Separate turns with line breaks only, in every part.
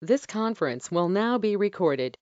This conference will now be recorded.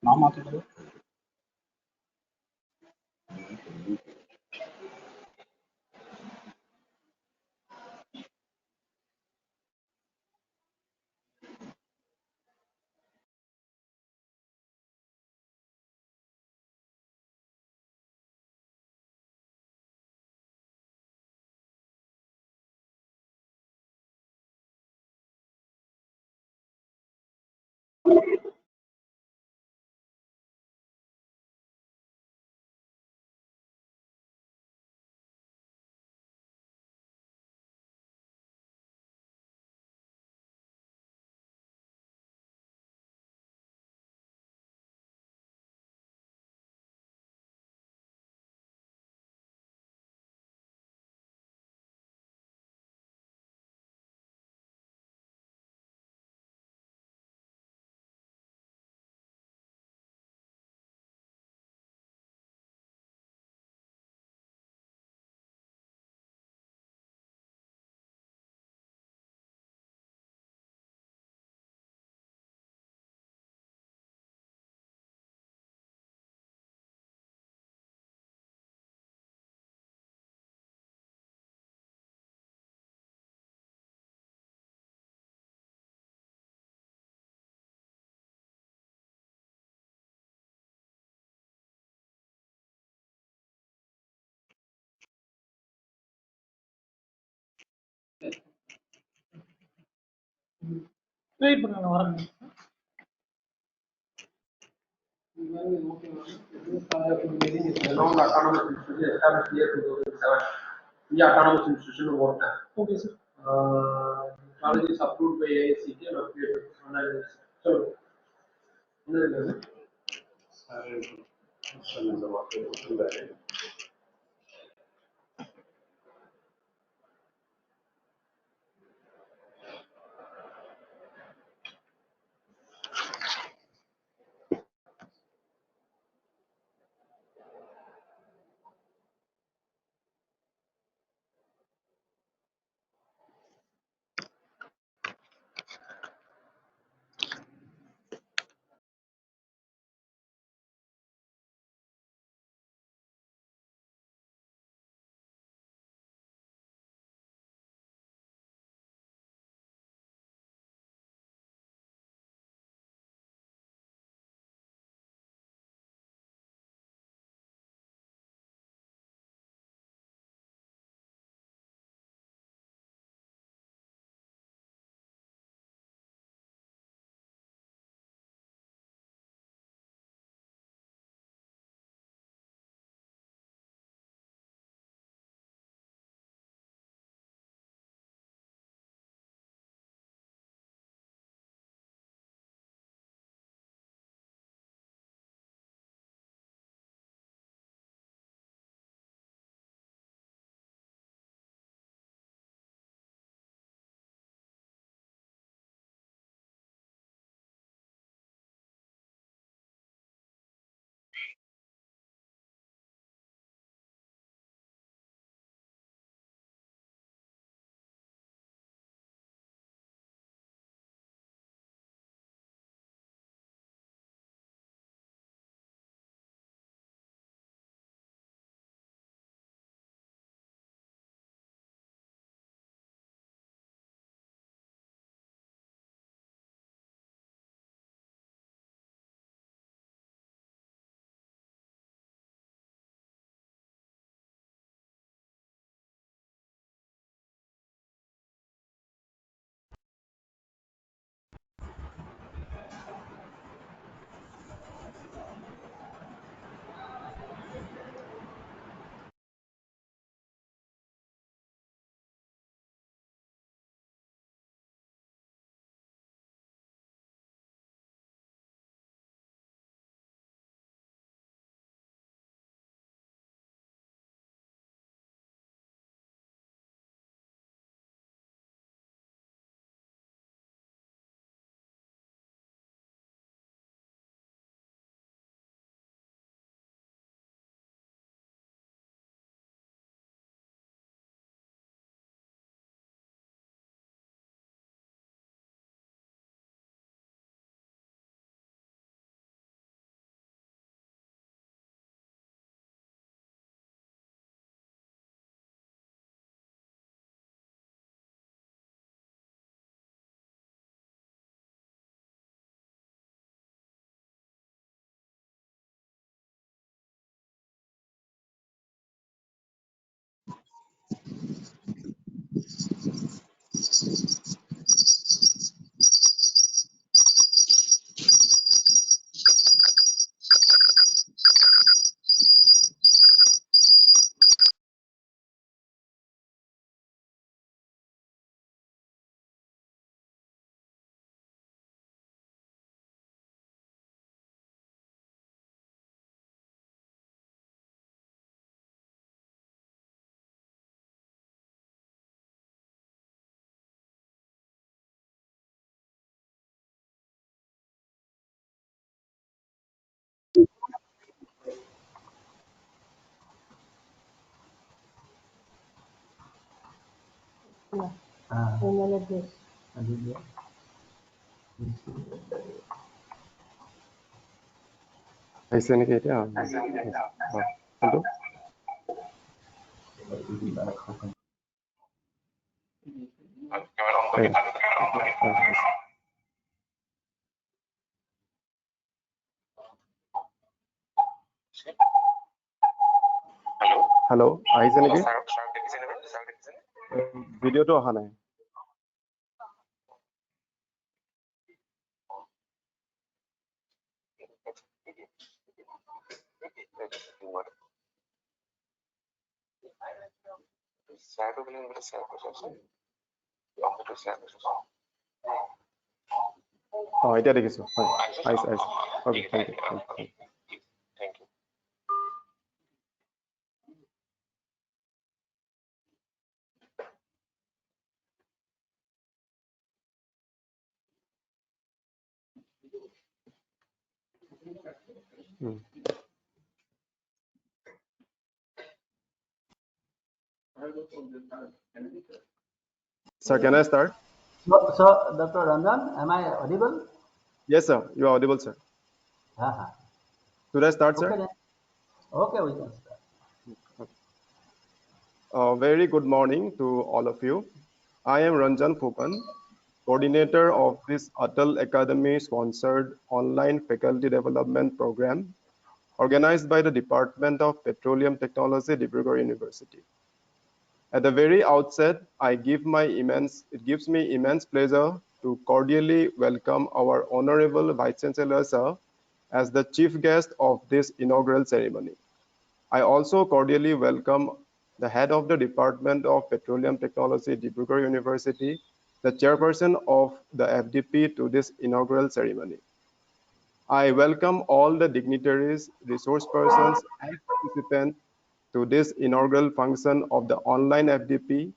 ನಾವು ಮಾತಾಡೋದು
wait பண்ணுங்க நான் வரேன்.
Around autonomous institution established year 2007. The autonomous institution of water.
Okay sir.
College is approved by AICT and affiliated with online. So,
Email address.
আহিছে নেকি এতিয়া কোনটো hello' আহিছে নেকি ভিডিঅ'টো অহা নাই এতিয়া দেখিছো হয় আহিছে okay thank you Sir, can I start?
So, Dr. Ranjan, am I audible?
Yes, sir. You are audible, sir. Should I start,
Okay,
sir?
then. Okay, we can start.
Very good morning to all of you. I am Ranjan Phukan, coordinator of this ATAL Academy sponsored online faculty development program organized by the Department of Petroleum Technology, Dibrugarh University. At the very outset, it gives me immense pleasure to cordially welcome our Honorable Vice Chancellor, sir, as the chief guest of this inaugural ceremony. I also cordially welcome the head of the Department of Petroleum Technology, Dibrugarh University, the chairperson of the FDP to this inaugural ceremony. I welcome all the dignitaries, resource persons, and participants to this inaugural function of the online FDP,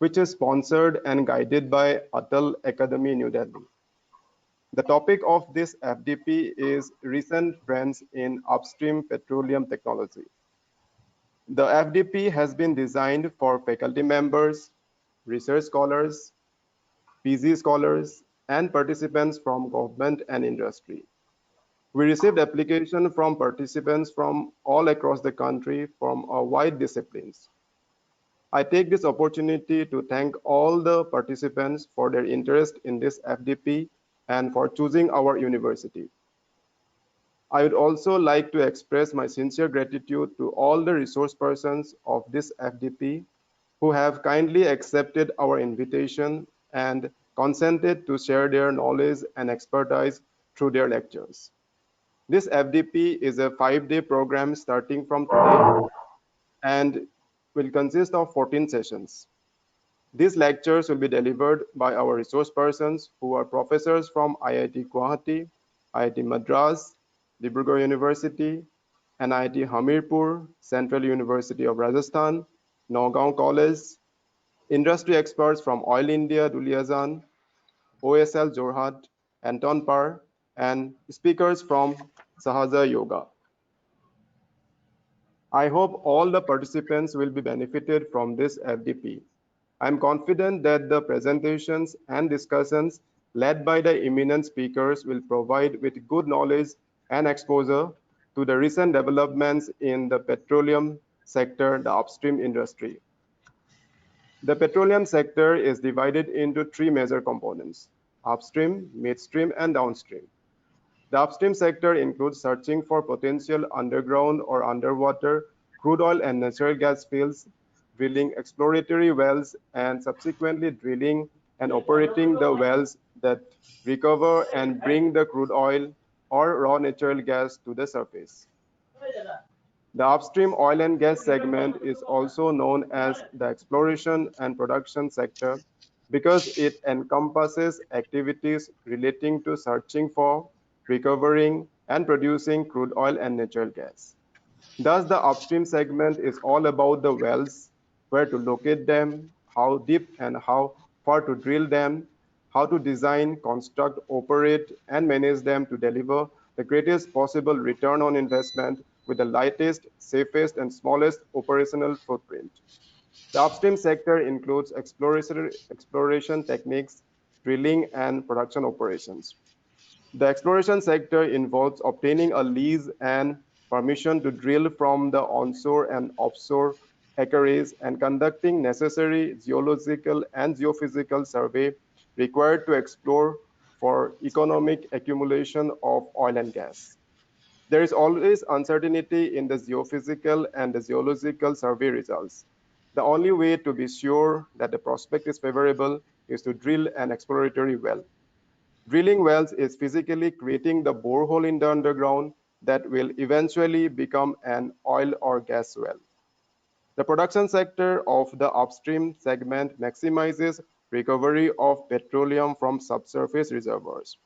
which is sponsored and guided by ATAL Academy, New Delhi. The topic of this FDP is recent trends in upstream petroleum technology. The FDP has been designed for faculty members, research scholars, PG scholars, and participants from government and industry. We received application from participants from all across the country from a wide disciplines. I take this opportunity to thank all the participants for their interest in this FDP and for choosing our university. I would also like to express my sincere gratitude to all the resource persons of this FDP who have kindly accepted our invitation and consented to share their knowledge and expertise through their lectures. This FDP is a 5-day program starting from today and will consist of 14 sessions. These lectures will be delivered by our resource persons who are professors from IIT Guwahati, IIT Madras, Dibrugarh University, and IIT Hamirpur, Central University of Rajasthan, Nagaon College, industry experts from Oil India, Duliajan, OSL Jorhat, Anton Par, and speakers from Sahaja Yoga. I hope all the participants will be benefited from this FDP. I am confident that the presentations and discussions led by the eminent speakers will provide with good knowledge and exposure to the recent developments in the petroleum sector, the upstream industry. The petroleum sector is divided into 3 major components: upstream, midstream, and downstream. The upstream sector includes searching for potential underground or underwater crude oil and natural gas fields, drilling exploratory wells, and subsequently drilling and operating the wells that recover and bring the crude oil or raw natural gas to the surface. The upstream oil and gas segment is also known as the exploration and production sector because it encompasses activities relating to searching for, recovering, and producing crude oil and natural gas. Thus, the upstream segment is all about the wells, where to locate them, how deep and how far to drill them, how to design, construct, operate, and manage them to deliver the greatest possible return on investment with the lightest, safest, and smallest operational footprint. The upstream sector includes exploration techniques, drilling, and production operations. The exploration sector involves obtaining a lease and permission to drill from the onshore and offshore acreage and conducting necessary geological and geophysical survey required to explore for economic accumulation of oil and gas. There is always uncertainty in the geophysical and the geological survey results. The only way to be sure that the prospect is favorable is to drill an exploratory well. Drilling wells is physically creating the borehole in the underground that will eventually become an oil or gas well. The production sector of the upstream segment maximizes recovery of petroleum from subsurface reservoirs.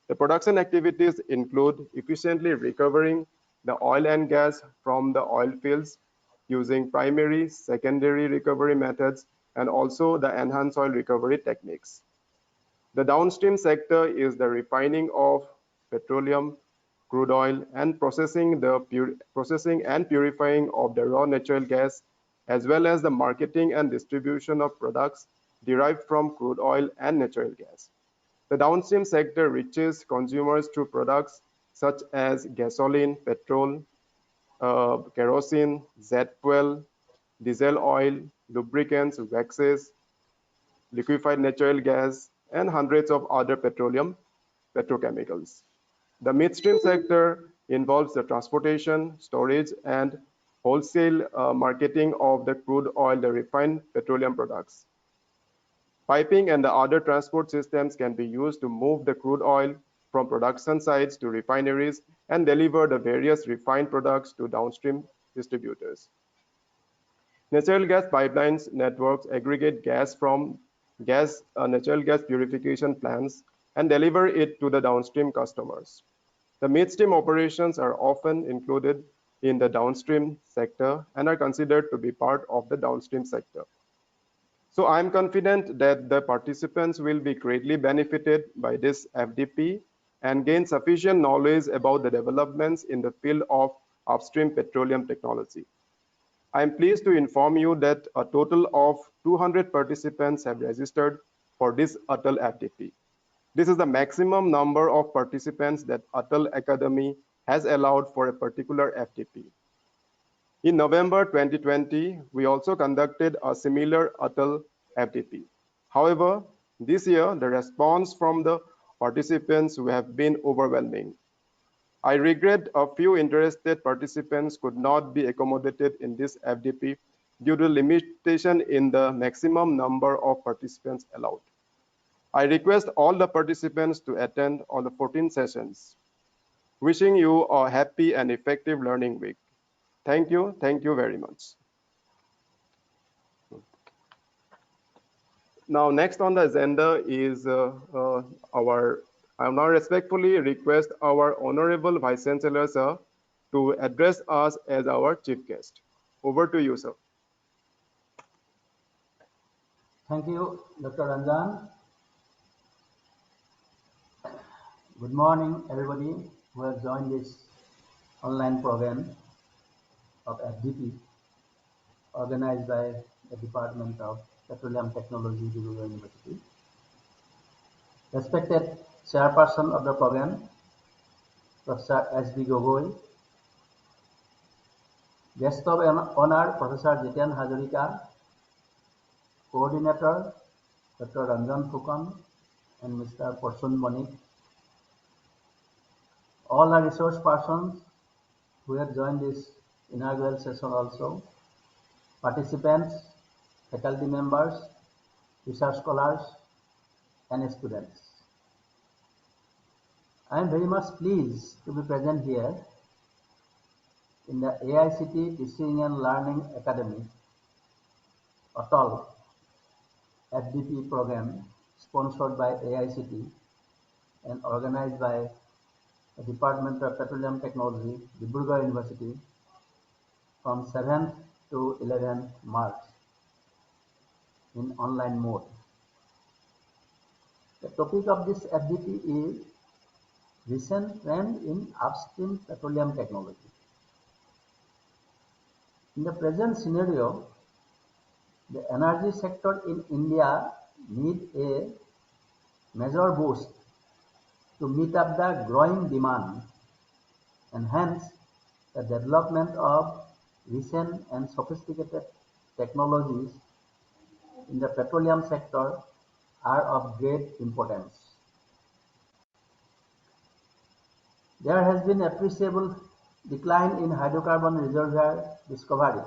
The production activities include efficiently recovering the oil and gas from the oil fields using primary, secondary recovery methods, and also the enhanced oil recovery techniques. The downstream sector is the refining of petroleum, crude oil, and processing and purifying of the raw natural gas, as well as the marketing and distribution of products derived from crude oil and natural gas. The downstream sector reaches consumers through products such as gasoline, petrol, kerosene, jet fuel, diesel oil, lubricants, waxes, liquefied natural gas, and hundreds of other petrochemicals. The midstream sector involves the transportation, storage, and wholesale marketing of the crude oil, the refined petroleum products. Piping and the other transport systems can be used to move the crude oil from production sites to refineries and deliver the various refined products to downstream distributors. Natural gas pipelines networks aggregate gas from natural gas purification plants and deliver it to the downstream customers. The midstream operations are often included in the downstream sector and are considered to be part of the downstream sector. So I'm confident that the participants will be greatly benefited by this FDP and gain sufficient knowledge about the developments in the field of upstream petroleum technology. I am pleased to inform you that a total of 200 participants have registered for this ATAL FDP. This is the maximum number of participants that ATAL Academy has allowed for a particular FDP. In November 2020, we also conducted a similar ATAL FDP. However, this year, the response from the participants have been overwhelming. I regret a few interested participants could not be accommodated in this FDP due to limitation in the maximum number of participants allowed. I request all the participants to attend all the 14 sessions. Wishing you a happy and effective learning week. Thank you very much. Now, next on the agenda is I now respectfully request our Honorable Vice Chancellor, sir, to address us as our chief guest. Over to you, sir.
Thank you, Dr. Ranjan. Good morning, everybody who has joined this online program of FDP organized by the Department of Petroleum Technology, Dibrugarh University. Respected Chairperson of the program, Professor S.B. Gogoi, Guest of Honor, Professor Jiten Hazarika, Coordinator, Dr. Ranjan Fukan, and Mr. Porsun Monik, all are resource persons who have joined this inaugural session also, participants, faculty members, research scholars, and students. I am very much pleased to be present here in the AICT Teaching and Learning Academy, ATAL FDP program sponsored by AICT and organized by the Department of Petroleum Technology, Dibrugarh University from 7th to 11th March in online mode. The topic of this FDP is recent trend in upstream petroleum technology. In the present scenario, The energy sector in India needs a major boost to meet up the growing demand, and hence the development of recent and sophisticated technologies in the petroleum sector are of great importance. There has been appreciable decline in hydrocarbon reservoir discovery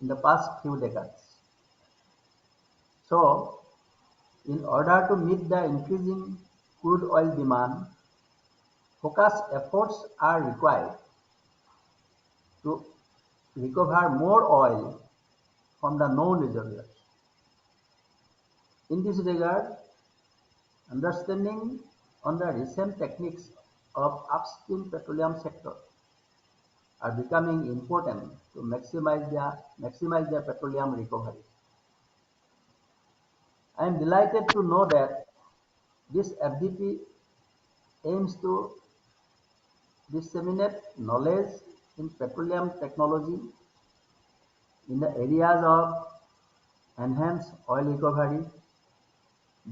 in the past few decades. So, in order to meet the increasing crude oil demand, focused efforts are required to recover more oil from the known reservoirs. In this regard, understanding on the recent techniques of upstream petroleum sector are becoming important to maximize the petroleum recovery. I am delighted to know that this FDP aims to disseminate knowledge in petroleum technology in the areas of enhanced oil recovery,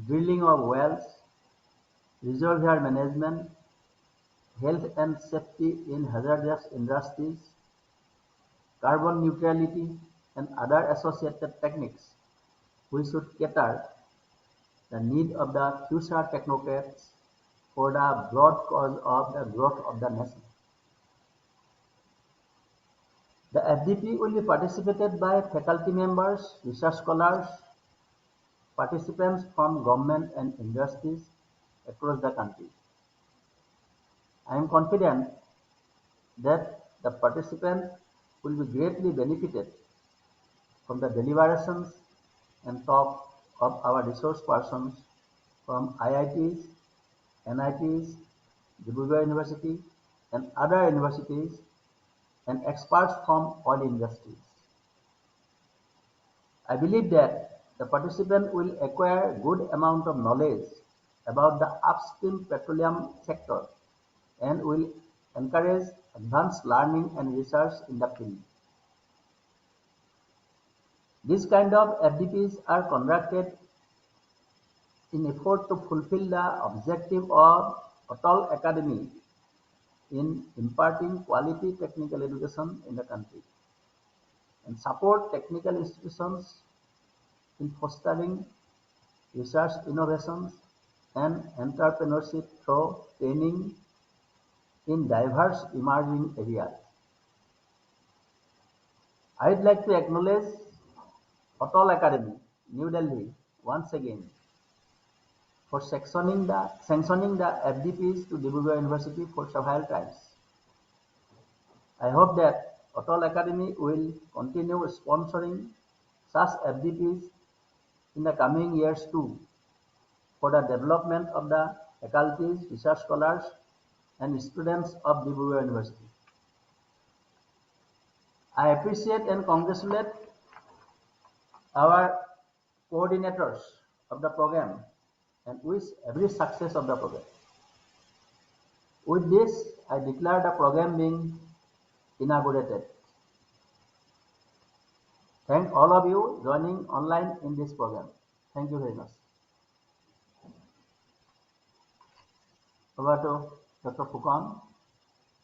drilling of wells, reservoir management, health and safety in hazardous industries, carbon neutrality, and other associated techniques. We should cater the need of the future technocrats for the broad cause of the growth of the nation. The FDP will be participated by faculty members, research scholars, participants from government and industries across the country. I am confident that the participants will be greatly benefited from the deliberations and talk of our resource persons from IITs, NITs, Dibrugarh University, and other universities, and experts from oil industries. I believe that the participant will acquire good amount of knowledge about the upstream petroleum sector and will encourage advanced learning and research in the field. These kind of FDPs are conducted in effort to fulfill the objective of ATAL Academy in imparting quality technical education in the country and support technical institutions in fostering research innovations and entrepreneurship through training in diverse emerging areas. I would like to acknowledge ATAL Academy, New Delhi, once again for sanctioning the FDPs to Dibrugarh University for several times. I hope that ATAL Academy will continue sponsoring such FDPs in the coming years too for the development of the faculties, research scholars, and students of Dibrugarh University. I appreciate and congratulate our coordinators of the program and wish every success of the program. With this, I declare the program being inaugurated. Thank all of you joining online in this program. Thank you very much. Over to Dr. Fukan.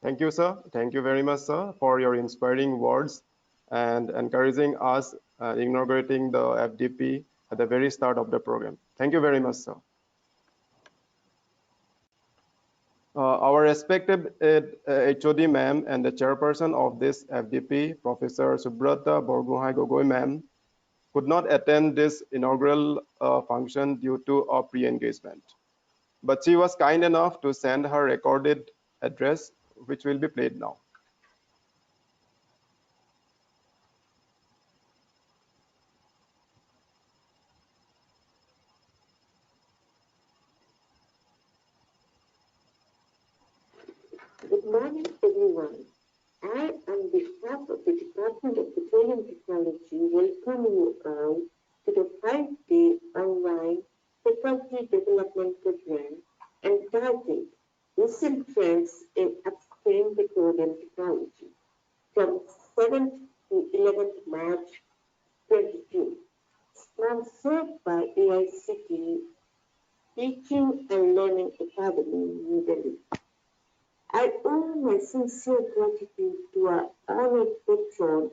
Thank you, sir. Thank you very much, sir, for your inspiring words and encouraging us inaugurating the FDP at the very start of the program. Thank you very much, sir. Our respected HOD ma'am and the chairperson of this FDP, Professor Subrata Borgohai Gogoi ma'am, could not attend this inaugural function due to a pre-engagement. But she was kind enough to send her recorded address, which will be played now.
Good morning, everyone. I, on behalf of the Department of Petroleum Technology, welcome you all to the 5-day online faculty development program entitled Recent Trends in Upstream Petroleum Technology from 7th to 11th March 2022, sponsored by AICTE Teaching and Learning Academy, New Delhi. I owe my sincere gratitude to our honored patron,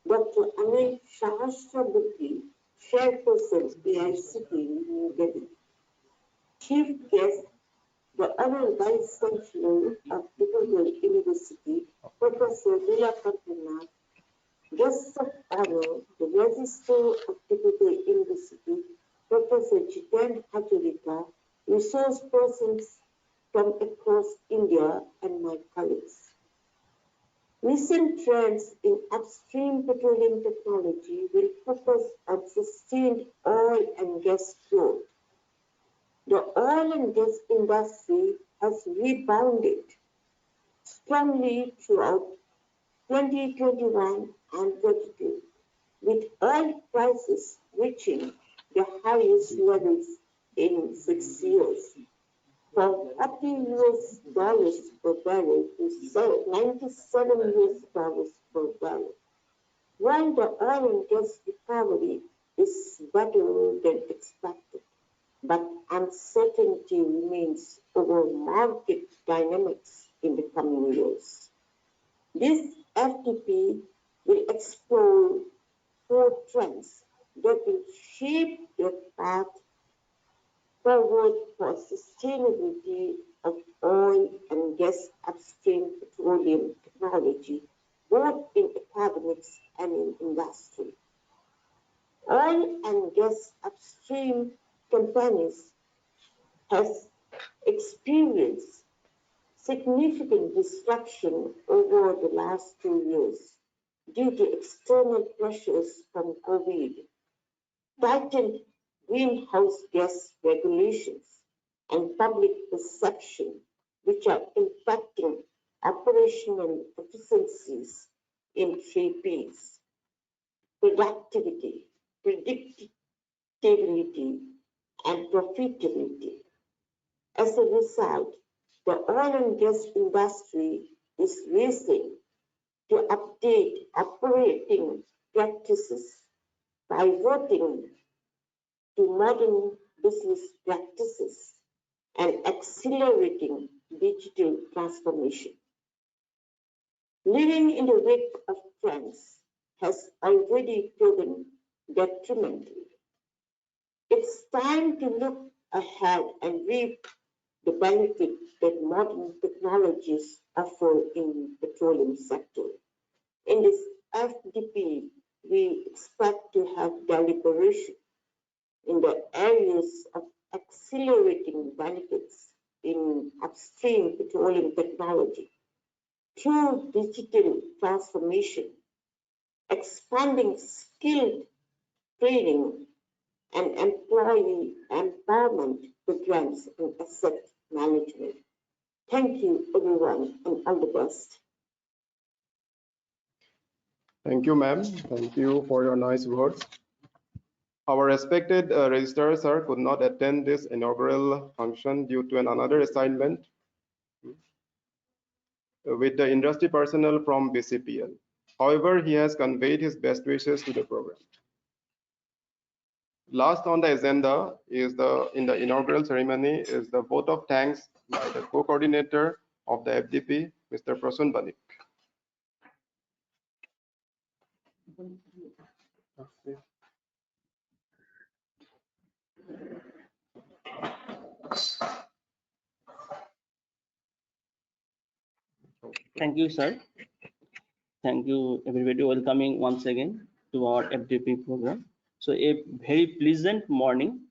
Dr. Anil Sahasrabuddi, Chairperson, AICTE, New Delhi. Chief guest, the Honorable Vice Chancellor of Dibrugarh University, Professor Leela Pantanath, guests of honor, the Registrar of Dibrugarh University, Professor Jiten Hajarika, resource persons from across India, and my colleagues. Recent trends in upstream petroleum technology will focus on sustained oil and gas growth. The oil and gas industry has rebounded strongly throughout 2021 and 22, with oil prices reaching the highest levels in 6 years, from $40 per barrel to $97 per barrel. While the oil and gas recovery is better than expected, but uncertainty remains over market dynamics in the coming years. This FDP will explore 4 trends that will shape the path forward for sustainability of oil and gas upstream petroleum technology, both in academics and in industry. Oil and gas upstream companies has experienced significant disruption over the last 2 years due to external pressures from COVID, tightened greenhouse gas regulations, and public perception, which are impacting operational efficiencies in 3 Ps: productivity, predictability, and profitability. As a result, the oil and gas industry is racing to update operating practices, pivoting to modern business practices, and accelerating digital transformation. Living in the wake of trends has already proven detrimental. It's time to look ahead and reap the benefit that modern technologies offer in the petroleum sector. In this FDP, we expect to have deliberation in the areas of accelerating benefits in upstream petroleum technology through digital transformation, expanding skilled training, and employee empowerment programs and asset management. Thank you, everyone, and all the best.
Thank you, ma'am. Thank you for your nice words. Our respected registrar sir could not attend this inaugural function due to another assignment with the industry personnel from BCPL. However, he has conveyed his best wishes to the program. Last on the agenda is in the inaugural ceremony is the vote of thanks by the co-coordinator of the FDP, Mr. Prasun Banik.
Thank you, sir. Thank you, everybody, welcoming once again to our FDP program. So a very pleasant morning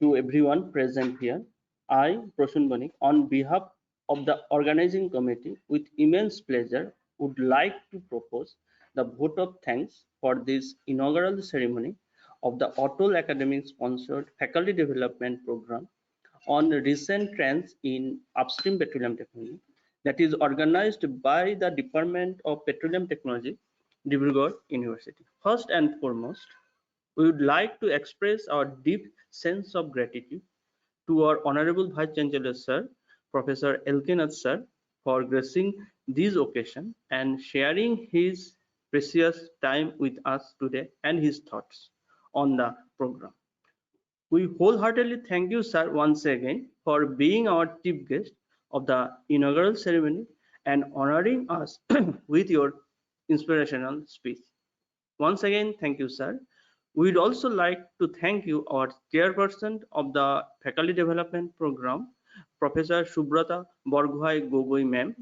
to everyone present here. I, Prasun Banik, on behalf of the organizing committee, with immense pleasure, would like to propose the vote of thanks for this inaugural ceremony of the ATAL Academy sponsored faculty development program on recent trends in upstream petroleum technology, that is organized by the Department of Petroleum Technology, Dibrugarh University. First and foremost, we would like to express our deep sense of gratitude to our Honorable Vice Chancellor Sir, Professor Elkinath Sir, for gracing this occasion and sharing his precious time with us today and his thoughts on the program. We wholeheartedly thank you, sir, once again for being our chief guest of the inaugural ceremony and honoring us with your inspirational speech. Once again, thank you, sir. We'd also like to thank you, our chairperson of the Faculty Development Program, Professor Subrata Borgohai Gogoi ma'am,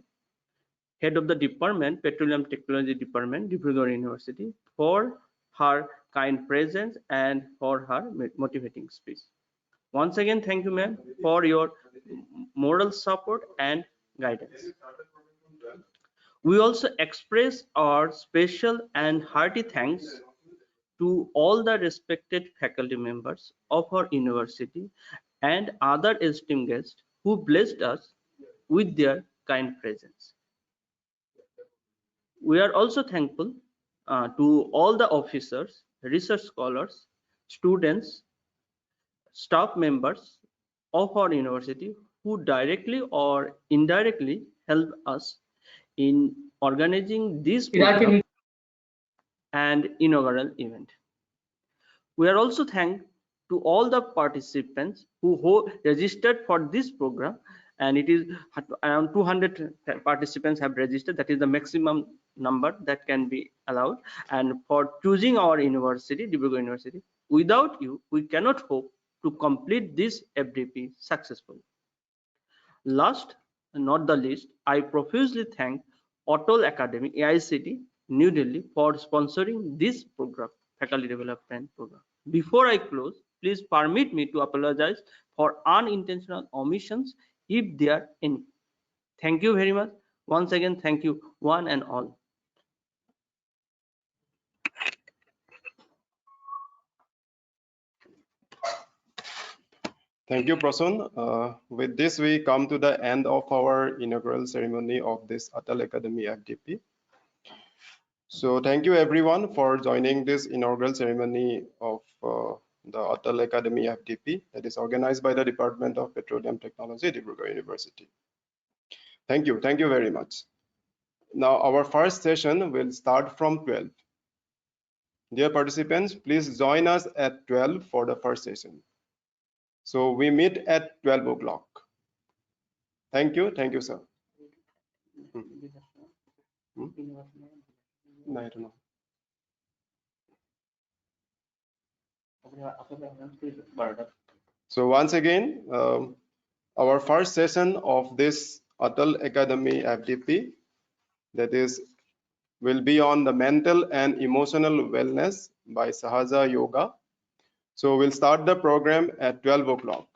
head of the department, Petroleum Technology Department, Dibrugarh University, for her kind presence and for her motivating speech. Once again, thank you, ma'am, for your moral support and guidance. We also express our special and hearty thanks to all the respected faculty members of our university and other esteemed guests who blessed us with their kind presence. We are also thankful to all the officers, research scholars, students, staff members of our university who directly or indirectly help us in organizing this program and inaugural event. We are also thankful to all the participants who registered for this program, and it is around 200 participants have registered. That is the maximum number that can be allowed, and for choosing our university, Dibrugarh University. Without you, we cannot hope to complete this FDP successfully. Last and not the least, I profusely thank ATAL Academy, AICT, New Delhi for sponsoring this program, Faculty Development Program. Before I close, please permit me to apologize for unintentional omissions if there are any. Thank you very much. Once again, thank you one and all.
Thank you, Prasun. With this, we come to the end of our inaugural ceremony of this ATAL Academy FDP. So thank you everyone for joining this inaugural ceremony of the ATAL Academy FDP that is organized by the Department of Petroleum Technology, Dibrugarh University. Thank you very much. Now our first session will start from 12. Dear participants, please join us at 12 for the first session. So we meet at 12 o'clock. Thank you, sir. No, I don't know. So once again, our first session of this ATAL Academy FDP, that is, will be on the mental and emotional wellness by Sahaja Yoga. So we'll start the program at 12 o'clock.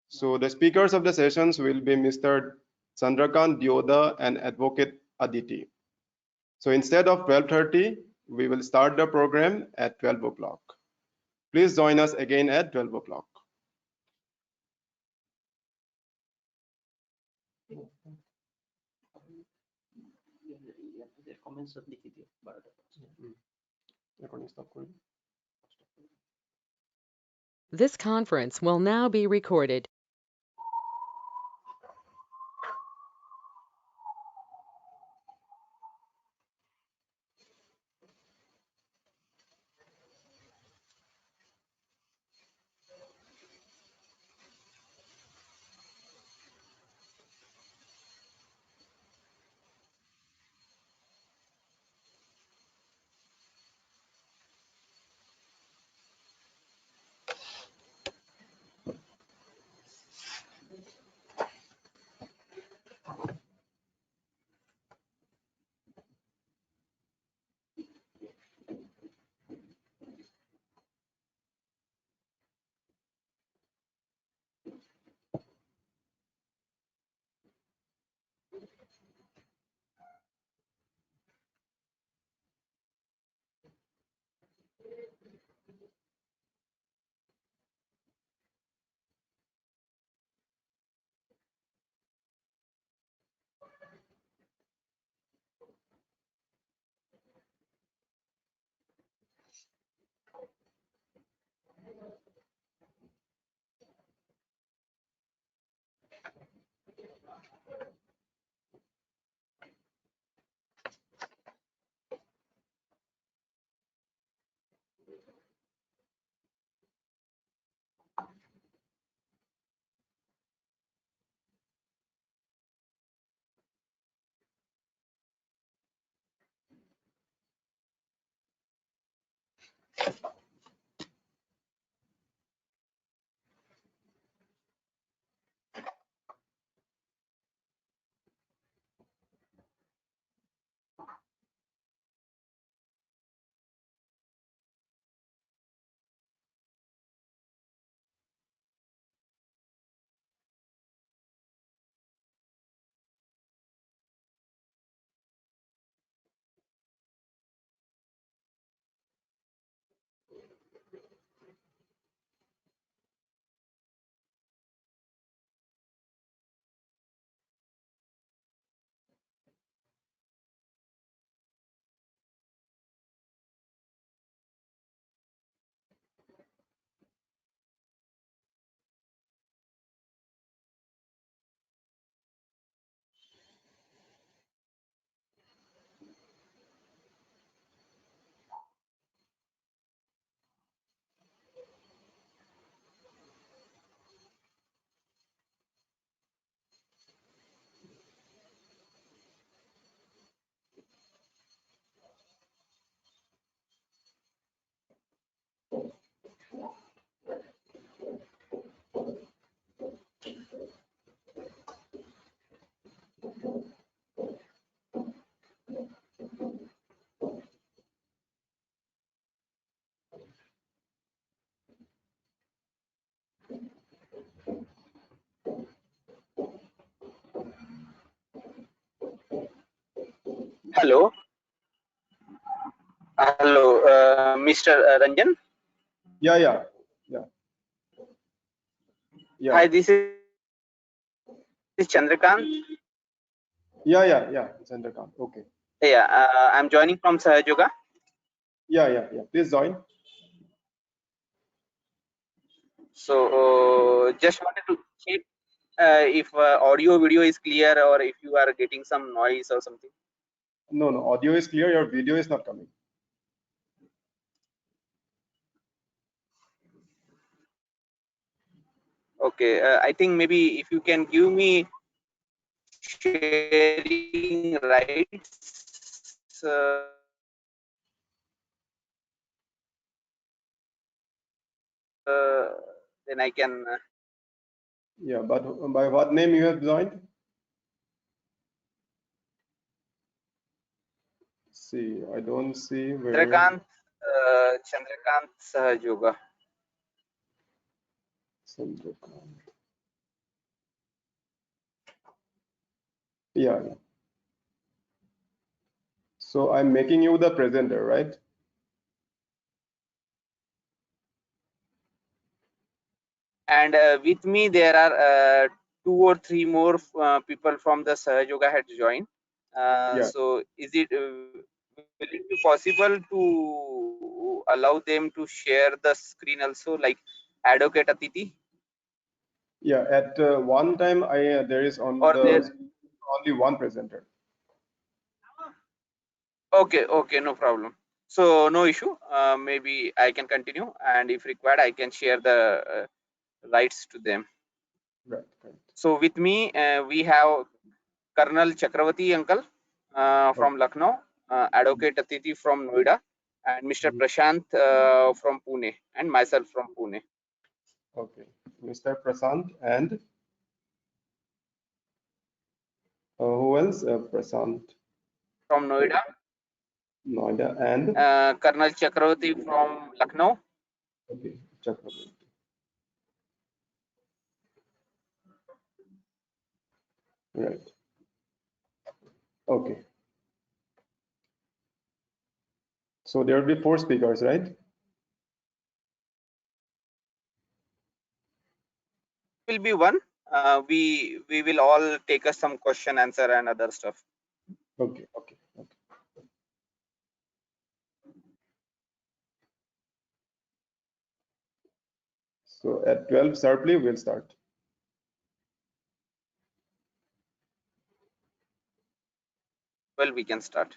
So the speakers of the sessions will be Mr. Chandrakant Dioda and Advocate Aditi. So instead of 12:30, we will start the program at 12 o'clock. Please join us again at 12 o'clock.
This conference will now be recorded.
Hello, hello, Mr. Ranjan.
Yeah, yeah, yeah, yeah,
Hi, this is Chandrakant.
yeah, Chandrakant. Okay.
Yeah, I'm joining from Sahajoga.
Yeah. Please join.
So just wanted to check if audio video is clear or if you are getting some noise or something.
No, audio is clear. Your video is not coming.
Okay, I think maybe if you can give me sharing rights, then I can.
Yeah, but by what name you have joined? See, I don't see where.
Chandrakant Sahajoga.
Chandrakant. Yeah. So I'm making you the presenter, right?
And with me there are two or three more people from the Sahajoga had joined.
Yeah.
So is it will it be possible to allow them to share the screen also, like Advocate Atiti,
Yeah. At one time, I there is on
or there?
the only one presenter.
Okay, no problem. So no issue. Maybe I can continue, and if required, I can share the rights to them.
Right.
So with me, we have Colonel Chakravarti uncle from Lucknow, Advocate Atiti from Noida, and Mr. Prashant from Pune, and myself from Pune.
Okay. Mr. Prasant and who else? Prasant,
From Noida,
Noida, and
Colonel Chakravarti from Lucknow,
okay, Chakraborty. Right. Okay. So there will be 4 speakers, right?
will be one. We will all take us some question, answer, and other stuff.
Okay. So at 12 sharply, we'll start.
Well, we can start.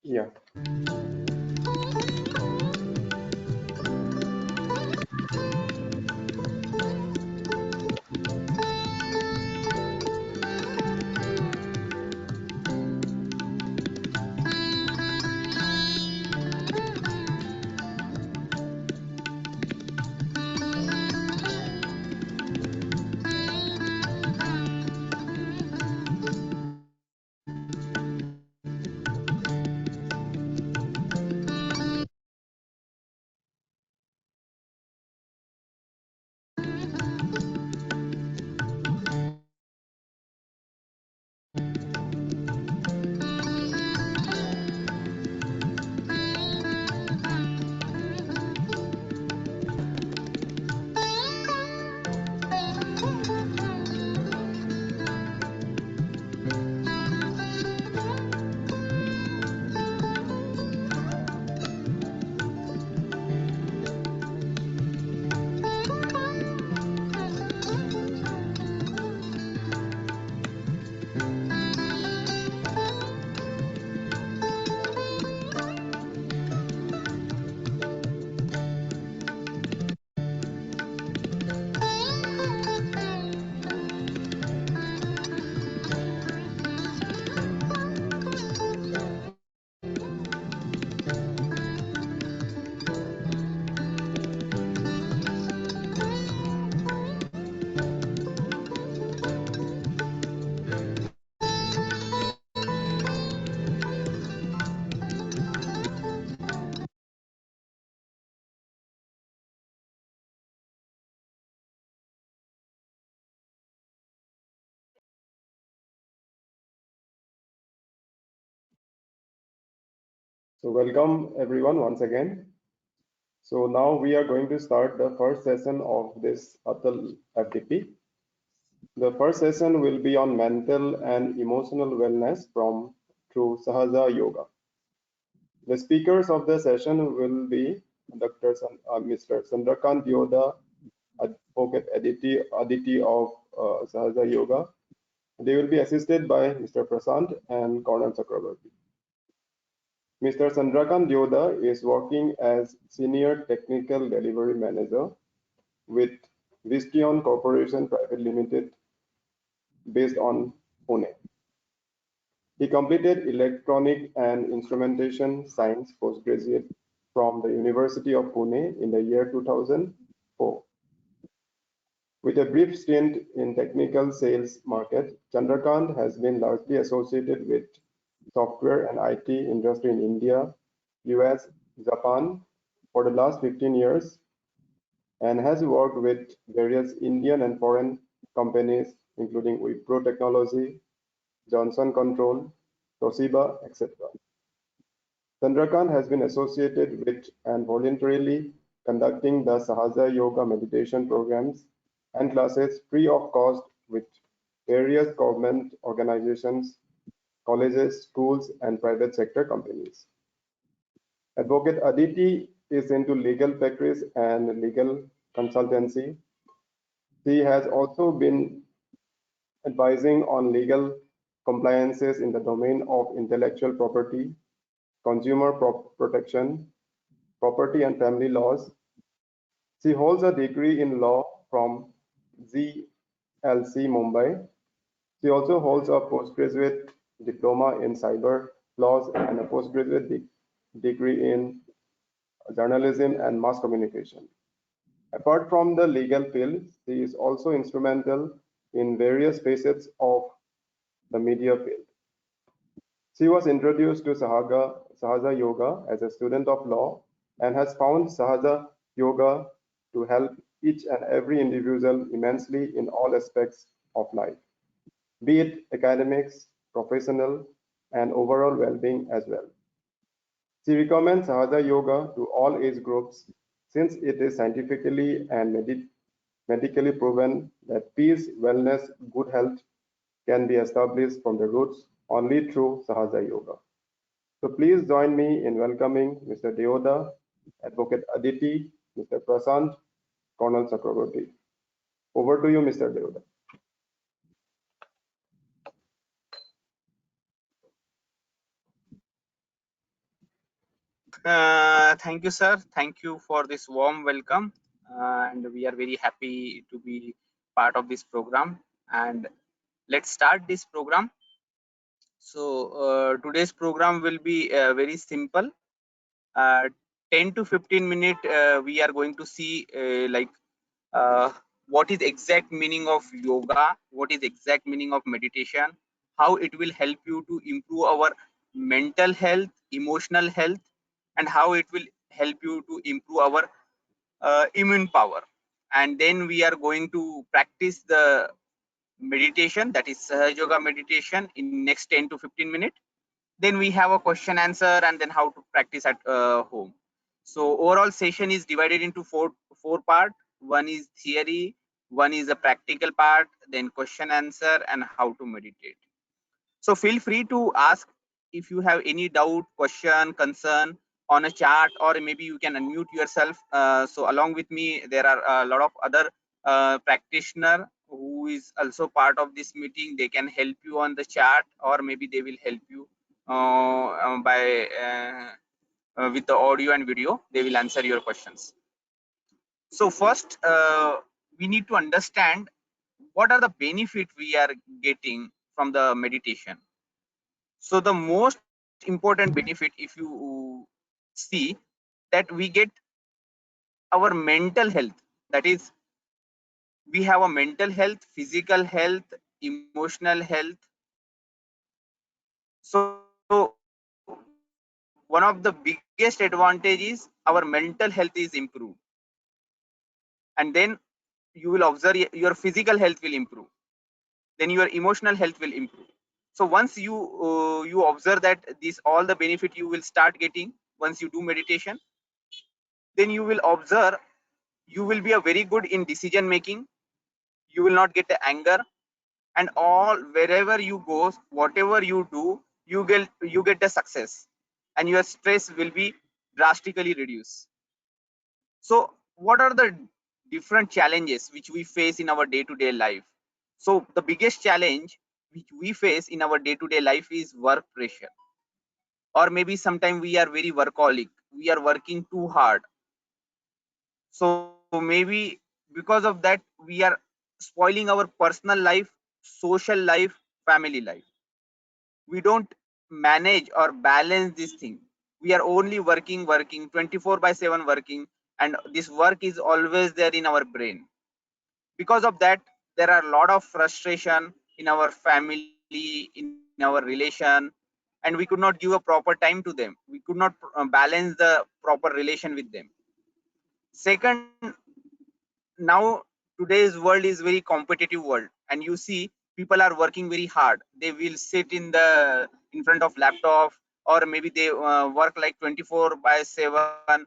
Yeah. So welcome everyone once again. So now we are going to start the first session of this ATAL FDP. The first session will be on mental and emotional wellness from through Sahaja Yoga. The speakers of the session will be Mr. Chandrakant Yoda, Advocate Aditi of Sahaja Yoga. They will be assisted by Mr. Prasant and Cornel Chakrabarti. Mr. Chandrakant Yoda is working as Senior Technical Delivery Manager with Vistion Corporation Private Limited based on Pune. He completed Electronic and Instrumentation Science postgraduate from the University of Pune in the year 2004. With a brief stint in technical sales market, Chandrakant has been largely associated with software and IT industry in India, US, Japan for the last 15 years and has worked with various Indian and foreign companies including Wipro Technology, Johnson Control, Toshiba, etc. Chandrakant has been associated with and voluntarily conducting the Sahaja Yoga meditation programs and classes free of cost with various government organizations, colleges, schools, and private sector companies. Advocate Aditi is into legal practice and legal consultancy. She has also been advising on legal compliances in the domain of intellectual property, consumer protection, property and family laws. She holds a degree in law from GLC Mumbai. She also holds a postgraduate diploma in cyber laws and a postgraduate degree in journalism and mass communication. Apart from the legal field, she is also instrumental in various facets of the media field. She was introduced to Sahaja Yoga as a student of law and has found Sahaja Yoga to help each and every individual immensely in all aspects of life, be it academics, professional, and overall well-being as well. She recommends Sahaja Yoga to all age groups since it is scientifically and medically proven that peace, wellness, good health can be established from the roots only through Sahaja Yoga. So please join me in welcoming Mr. Deoda, Advocate Aditi, Mr. Prasant, Colonel Chakraborty. Over to you, Mr. Deoda.
Thank you, sir. Thank you for this warm welcome. And we are very happy to be part of this program. And let's start this program. So today's program will be very simple. 10 to 15 minutes, we are going to see uh, what is exact meaning of yoga, what is exact meaning of meditation, how it will help you to improve our mental health, emotional health, and how it will help you to improve our immune power. And then we are going to practice the meditation, that is Sahaj Yoga meditation, in next 10 to 15 minutes. Then we have a question answer and then how to practice at home. So overall session is divided into four part. One is theory, one is a practical part, then question answer, and how to meditate. So feel free to ask if you have any doubt, question, concern on a chat, or maybe you can unmute yourself. So along with me, there are a lot of other practitioner who is also part of this meeting. They can help you on the chat, or maybe they will help you by with the audio and video. They will answer your questions. So first, we need to understand what are the benefits we are getting from the meditation. So the most important benefit, if you see, that we get our mental health. That is, we have a mental health, physical health, emotional health. So one of the biggest advantage is our mental health is improved. And then you will observe your physical health will improve. Then your emotional health will improve. So once you observe that this all the benefit you will start getting once you do meditation, then you will observe you will be a very good in decision making. You will not get the anger, and all wherever you go, whatever you do, you get the success, and your stress will be drastically reduced. So what are the different challenges which we face in our day to day life? So the biggest challenge which we face in our day to day life is work pressure, or maybe sometimes we are very workaholic, we are working too hard. So maybe because of that we are spoiling our personal life, social life, family life. We don't manage or balance this thing. We are only working 24 by 7 working, and this work is always there in our brain. Because of that, there are a lot of frustration in our family, in our relation, and we could not give a proper time to them. We could not balance the proper relation with them. Second, now today's world is very competitive world, and you see people are working very hard. They will sit in front of laptop, or maybe they work like 24 by 7,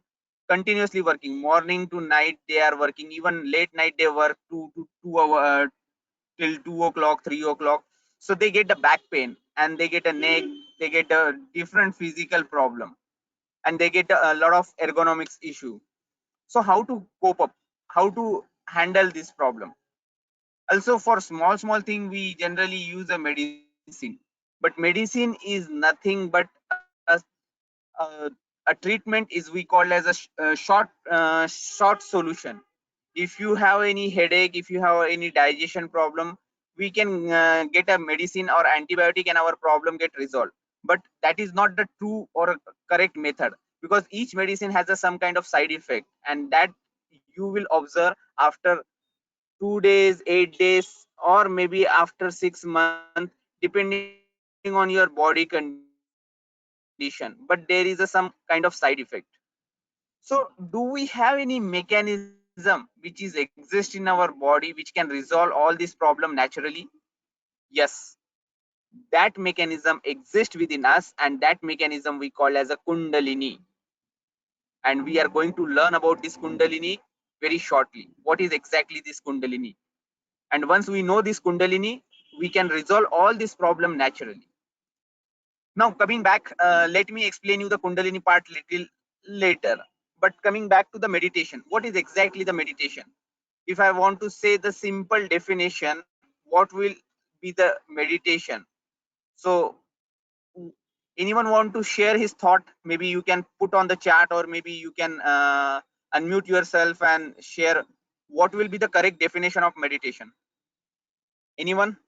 continuously working morning to night. They are working even late night. They work 2 hour till 2 o'clock, 3 o'clock. So they get a back pain, and they get a neck, they get a different physical problem, and they get a lot of ergonomics issue. So how to cope up, how to handle this problem? Also, for small thing, we generally use a medicine, but medicine is nothing but a, a treatment is we call as a short solution. If you have any headache, if you have any digestion problem, we can get a medicine or antibiotic and our problem get resolved. But that is not the true or correct method, because each medicine has some kind of side effect, and that you will observe after 2 days, 8 days, or maybe after 6 months, depending on your body condition. But there is some kind of side effect. So do we have any mechanism which is exist in our body which can resolve all this problem naturally? Yes, that mechanism exists within us, and that mechanism we call as a kundalini. And we are going to learn about this kundalini very shortly. What is exactly this kundalini? And once we know this kundalini, we can resolve all this problem naturally. Now coming back, let me explain you the kundalini part little later. But coming back to the meditation, what is exactly the meditation? If I want to say the simple definition, what will be the meditation? So anyone want to share his thought? Maybe you can put on the chat, or maybe you can unmute yourself and share what will be the correct definition of meditation. Anyone?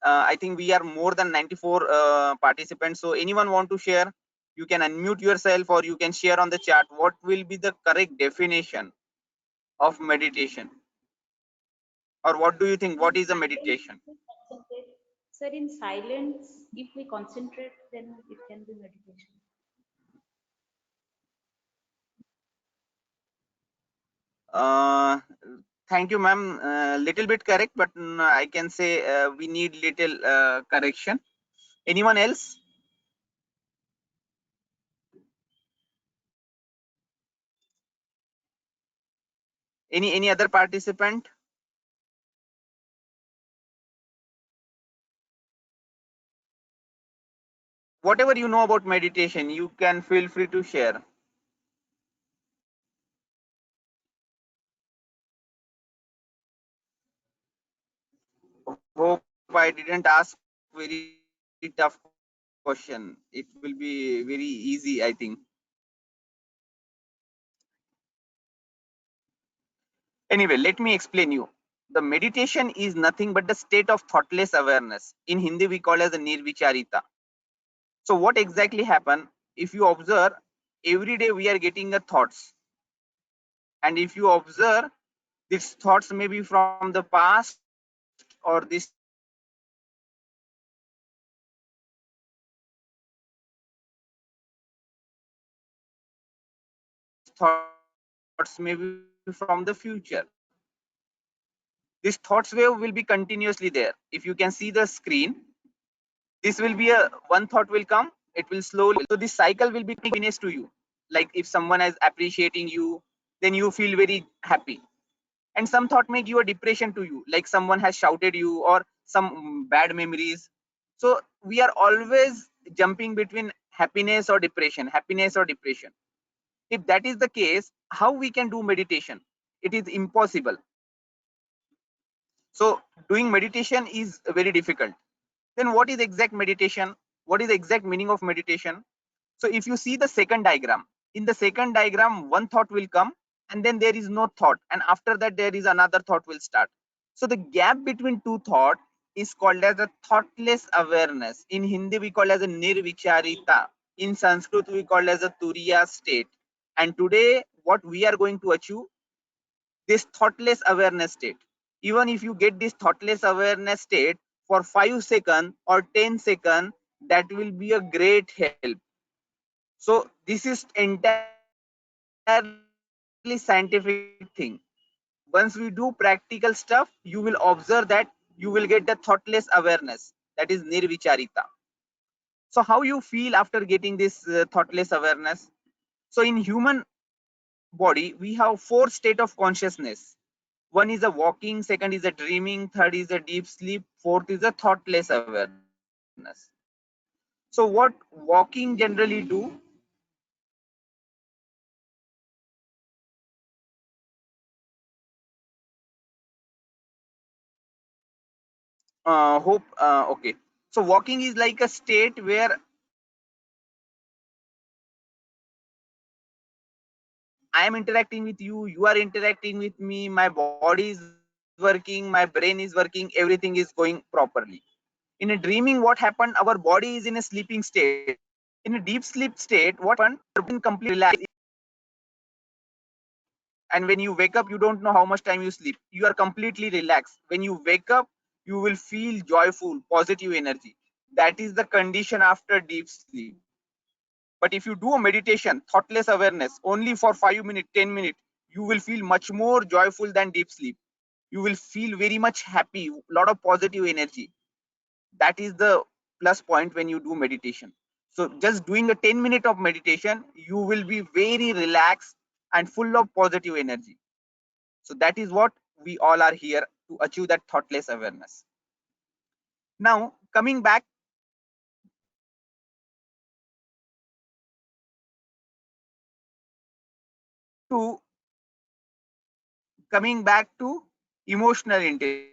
I think we are more than 94 participants. So anyone want to share? You can unmute yourself, or you can share on the chat what will be the correct definition of meditation, or what do you think? What is a meditation?
Sir, in silence, if we concentrate, then it can be meditation.
Uh, Thank you, ma'am. Little bit correct, but I can say we need little correction. Anyone else? Any other participant? Whatever you know about meditation, you can feel free to share. Hope I didn't ask very tough question. It will be very easy, I think. Anyway, let me explain you. The meditation is nothing but the state of thoughtless awareness. In Hindi, we call as a nirvicharita. So what exactly happen? If you observe, every day we are getting the thoughts, and if you observe, these thoughts may be from the past, or these thoughts may be from the future, or these thoughts may be from the future. This thoughts wave will be continuously there. If you can see the screen, this will be a one thought will come, it will slowly, so this cycle will be continuous to you. Like if someone is appreciating you, then you feel very happy, and some thought make you a depression to you, like someone has shouted you or some bad memories. So we are always jumping between happiness or depression, happiness or depression. If that is the case, how we can do meditation? It is impossible. So doing meditation is very difficult. Then what is exact meditation? What is the exact meaning of meditation? So if you see the second diagram, in the second diagram, one thought will come and then there is no thought. And after that, there is another thought will start. So the gap between two thought is called as a thoughtless awareness. In Hindi, we call as a nirvicharita. In Sanskrit, we call as a turiya state. And today, what we are going to achieve, this thoughtless awareness state. Even if you get this thoughtless awareness state for 5 seconds or 10 seconds, that will be a great help. So this is entirely scientific thing. Once we do practical stuff, you will observe that you will get the thoughtless awareness, that is nirvicharita. So how you feel after getting this thoughtless awareness? So in human body, we have 4 state of consciousness. One is a walking, second is a dreaming, third is a deep sleep, fourth is a thoughtless awareness. So what walking generally do, hope okay, so walking is like a state where I am interacting with you, you are interacting with me, my body is working, my brain is working, everything is going properly. In a dreaming, what happened, our body is in a sleeping state. In a deep sleep state, what happened, your brain completely relaxed, and when you wake up, you don't know how much time you sleep, you are completely relaxed. When you wake up, you will feel joyful, positive energy. That is the condition after deep sleep. But if you do a meditation, thoughtless awareness, only for 5 minutes, 10 minutes, you will feel much more joyful than deep sleep. You will feel very much happy, lot of positive energy. That is the plus point when you do meditation. So just doing a 10 minute of meditation, you will be very relaxed and full of positive energy. So that is what we all are here to achieve, that thoughtless awareness. Now coming back to emotional intelligence.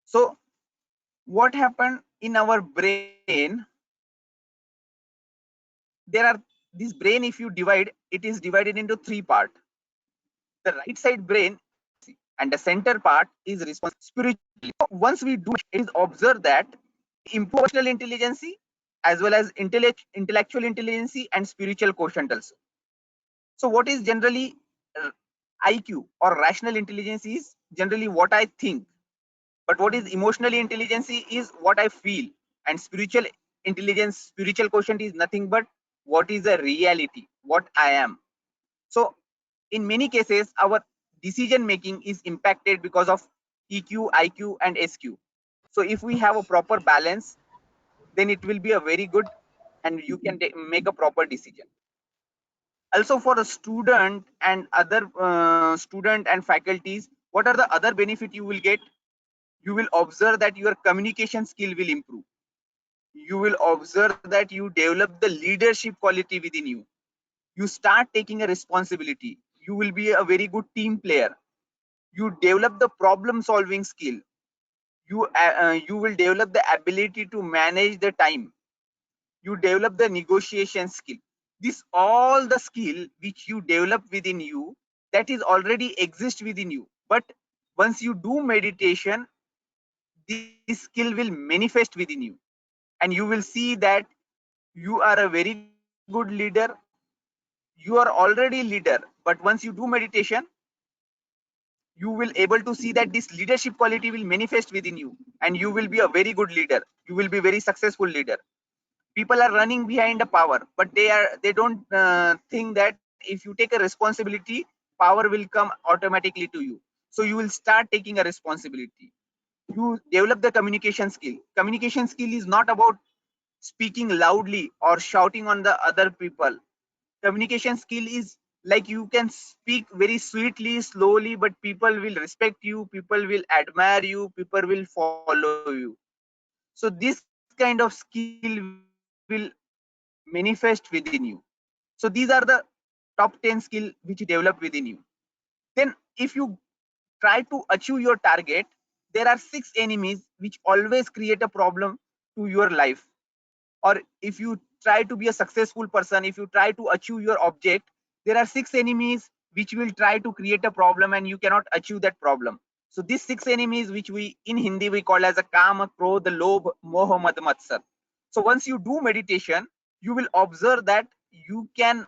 So what happened in our brain, there are this brain, if you divide, it is divided into 3 parts. The right side brain and the center part is responsible spiritually. So once we do it, is observe that improve emotional intelligence as well as intellectual intelligence and spiritual quotient also. So what is generally uh, IQ or rational intelligence is generally what I think, but what is emotional intelligence is what I feel, and spiritual intelligence, spiritual quotient is nothing but what is the reality, what I am. So in many cases, our decision making is impacted because of EQ, IQ, and SQ. So if we have a proper balance, then it will be a very good, and you can make a proper decision. Also for a student and other student and faculties, what are the other benefit you will get? You will observe that your communication skill will improve. You will observe that you develop the leadership quality within you. You start taking a responsibility. You will be a very good team player. You develop the problem solving skill. You will develop the ability to manage the time. You develop the negotiation skill. This all the skill which you develop within you, that is already exist within you, but once you do meditation, this skill will manifest within you, and you will see that you are a very good leader. You are already leader, but once you do meditation, you will able to see that this leadership quality will manifest within you, and you will be a very good leader. You will be very successful leader. People are running behind the power, but they don't think that if you take a responsibility, power will come automatically to you. So you will start taking a responsibility. You develop the communication skill. Communication skill is not about speaking loudly or shouting on the other people. Communication skill is like you can speak very sweetly, slowly, but people will respect you, people will admire you, people will follow you. So this kind of skill will manifest within you. So these are the top 10 skill which develop within you. Then if you try to achieve your target, there are 6 enemies which always create a problem to your life. Or if you try to be a successful person, if you try to achieve your object, there are 6 enemies which will try to create a problem and you cannot achieve that problem. So these 6 enemies, which we in Hindi we call as a kama, krodh, lobh, moh, mad, matsar. So once you do meditation, you will observe that you can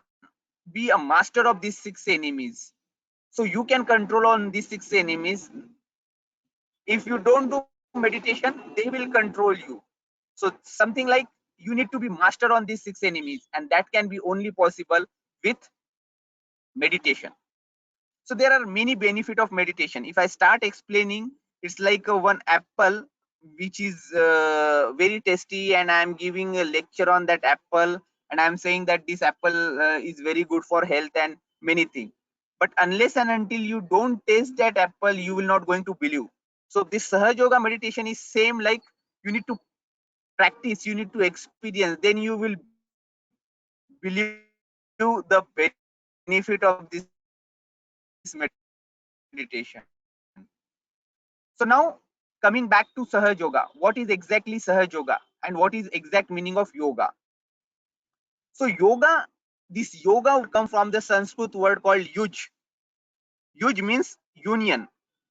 be a master of these 6 enemies. So you can control on these 6 enemies. If you don't do meditation, they will control you. So something like you need to be master on these 6 enemies, and that can be only possible with meditation. So there are many benefit of meditation. If I start explaining, it's like one apple which is very tasty, and I'm giving a lecture on that apple, and I'm saying that this apple is very good for health and many things. But unless and until you don't taste that apple, you will not going to believe. So this Sahaj Yoga meditation is same like you need to practice, you need to experience, then you will believe the benefit of this meditation. So now coming back to Sahaj Yoga, what is exactly Sahaj Yoga and what is exact meaning of yoga? So yoga, this yoga would come from the Sanskrit word called yuj. Yuj means union,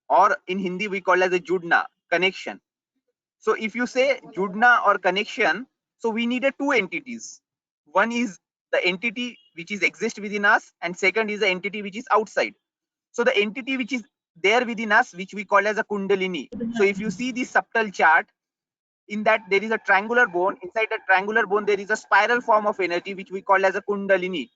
or in Hindi we call as a judna, connection. So if you say judna or connection, so we need a 2 entities. One is the entity which is exist within us, and second is the entity which is outside. So the entity which is there within us, which we call as a kundalini. So if you see this subtle chart, in that there is a triangular bone. Inside the triangular bone, there is a spiral form of energy which we call as a kundalini.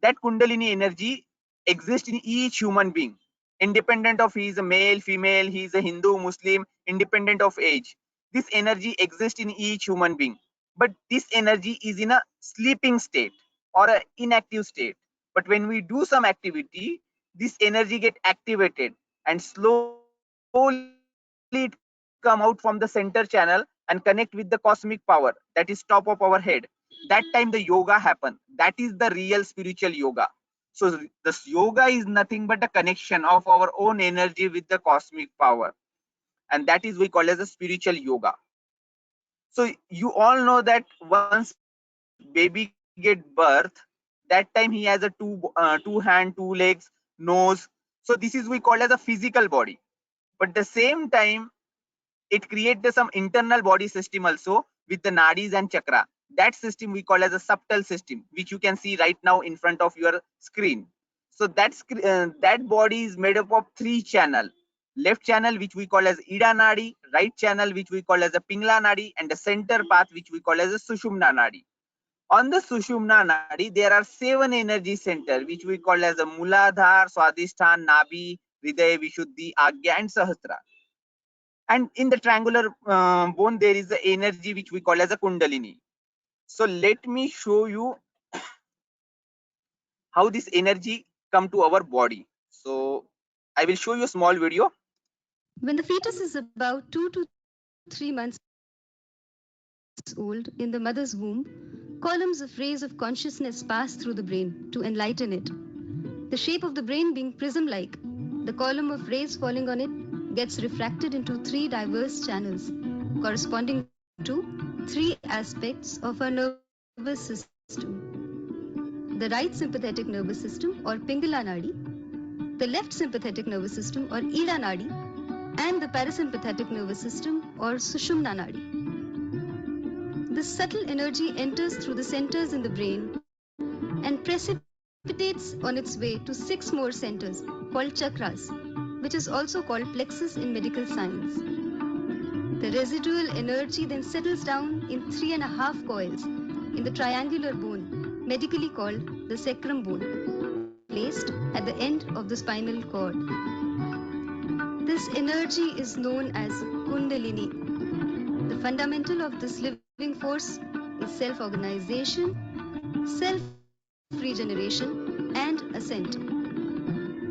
That kundalini energy exists in each human being, independent of he is a male, female, he is a Hindu, Muslim, independent of age. This energy exists in each human being, but this energy is in a sleeping state or an inactive state. But when we do some activity, this energy get activated, and slowly it come out from the center channel and connect with the cosmic power that is top of our head. That time the yoga happen. That is the real spiritual yoga. So this yoga is nothing but a connection of our own energy with the cosmic power, and that is we call as a spiritual yoga. So you all know that once baby get birth, that time he has a two hand, 2 legs, nose. So this is we call as a physical body. But the same time, it creates some internal body system also with the nadis and chakra. That system we call as a subtle system, which you can see right now in front of your screen. So that body is made up of 3 channel. Left channel which we call as Ida Nadi, right channel which we call as a Pingla Nadi, and the center path which we call as a Sushumna Nadi. On the Sushumna Nadi, there are 7 energy center which we call as a Muladhar, Swadhisthana, Nabi, Hriday, Vishuddhi, Agya, and Sahasra. And in the triangular bone, there is the energy which we call as a Kundalini. So let me show you how this energy come to our body. So I will show you a small video.
When the fetus is about 2 to 3 months old in the mother's womb, columns of rays of consciousness pass through the brain to enlighten it. The shape of the brain being prism-like, the column of rays falling on it gets refracted into 3 diverse channels, corresponding to 3 aspects of our nervous system. The right sympathetic nervous system, or Pingala Nadi, the left sympathetic nervous system, or Ida Nadi, and the parasympathetic nervous system, or Sushumna Nadi. This subtle energy enters through the centers in the brain and precipitates on its way to 6 more centers called chakras. which is also called plexus in medical science. The residual energy then settles down in 3.5 coils in the triangular bone, medically called the sacrum bone, placed at the end of the spinal cord. This energy is known as Kundalini. The fundamental of this living force is self-organization, self-regeneration, and ascent.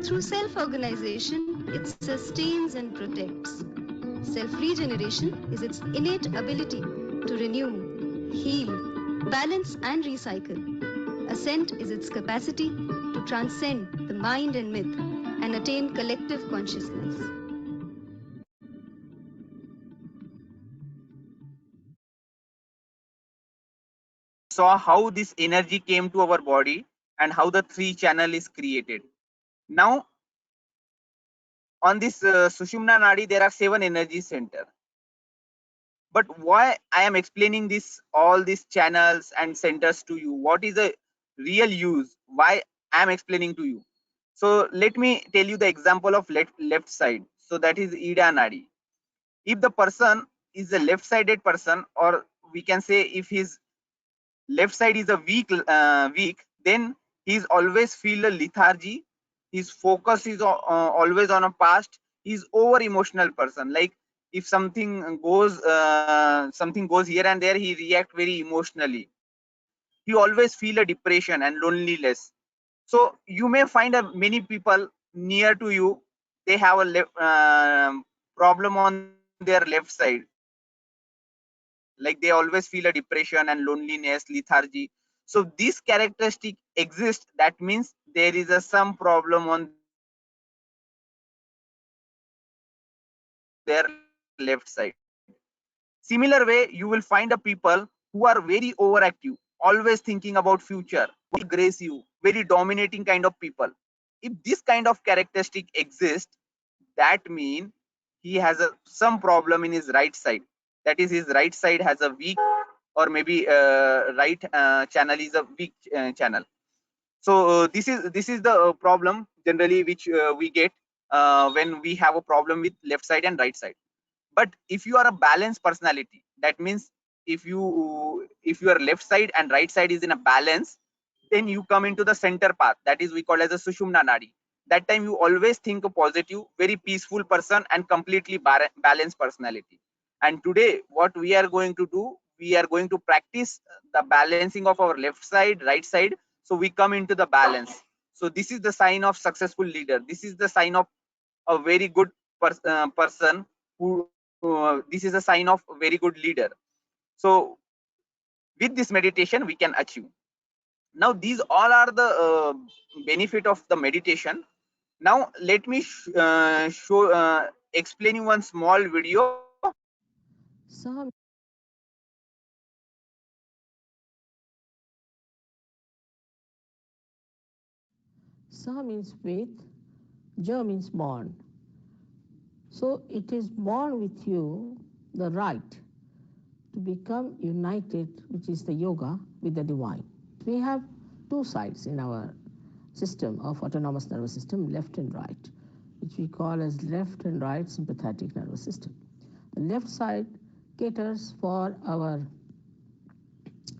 Through self-organization, it sustains and protects. Self-regeneration is its innate ability to renew, heal, balance, and recycle. Ascent is its capacity to transcend the mind and myth and attain collective consciousness.
Saw how this energy came to our body and how the three channel is created. Now, on this Sushumna Nadi, there are 7 energy center. But why I am explaining this, all these channels and centers to you? What is the real use? Why I am explaining to you? So let me tell you the example of left side. So that is Ida Nadi. If the person is a left-sided person, or we can say if his left side is a weak, then he's always feel a lethargy. His focus is always on a past. He's over emotional person. Like if something goes here and there, he react very emotionally. He always feel a depression and loneliness. So you may find many people near to you, they have a problem on their left side. Like they always feel a depression and loneliness, lethargy. So this characteristic exists. That means there is some problem on their left side. Similar way, you will find a people who are very overactive, always thinking about future, aggressive, very dominating kind of people. If this kind of characteristic exists, that means he has some problem in his right side. That is, his right side has a weak, or maybe right channel is a weak channel. So this is the problem generally which we get when we have a problem with left side and right side. But if you are a balanced personality, that means if your left side and right side is in a balance, then you come into the center path, that is we call as a Sushumna Nadi. That time you always think a positive, very peaceful person and completely balanced personality. And today what we are going to do, we are going to practice the balancing of our left side, right side, so we come into the balance. So this is the sign of successful leader. This is the sign of a very good person who this is a sign of a very good leader. So with this meditation we can achieve. Now these all are the benefit of the meditation. Now let me explain you one small video.
Sa means faith, Ja means born. So it is born with you the right to become united, which is the yoga, with the divine. We have two sides in our system of autonomous nervous system, left and right, which we call as left and right sympathetic nervous system. The left side caters for our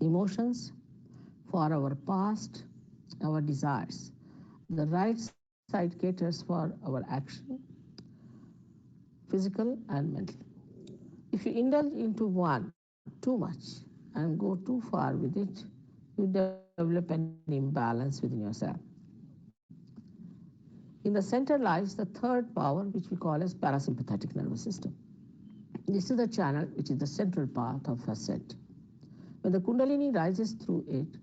emotions, for our past, our desires. The right side caters for our action, physical and mental. If you indulge into one too much and go too far with it, you develop an imbalance within yourself. In the center lies the third power, which we call as parasympathetic nervous system. This is the channel which is the central path of ascent. When the Kundalini rises through it,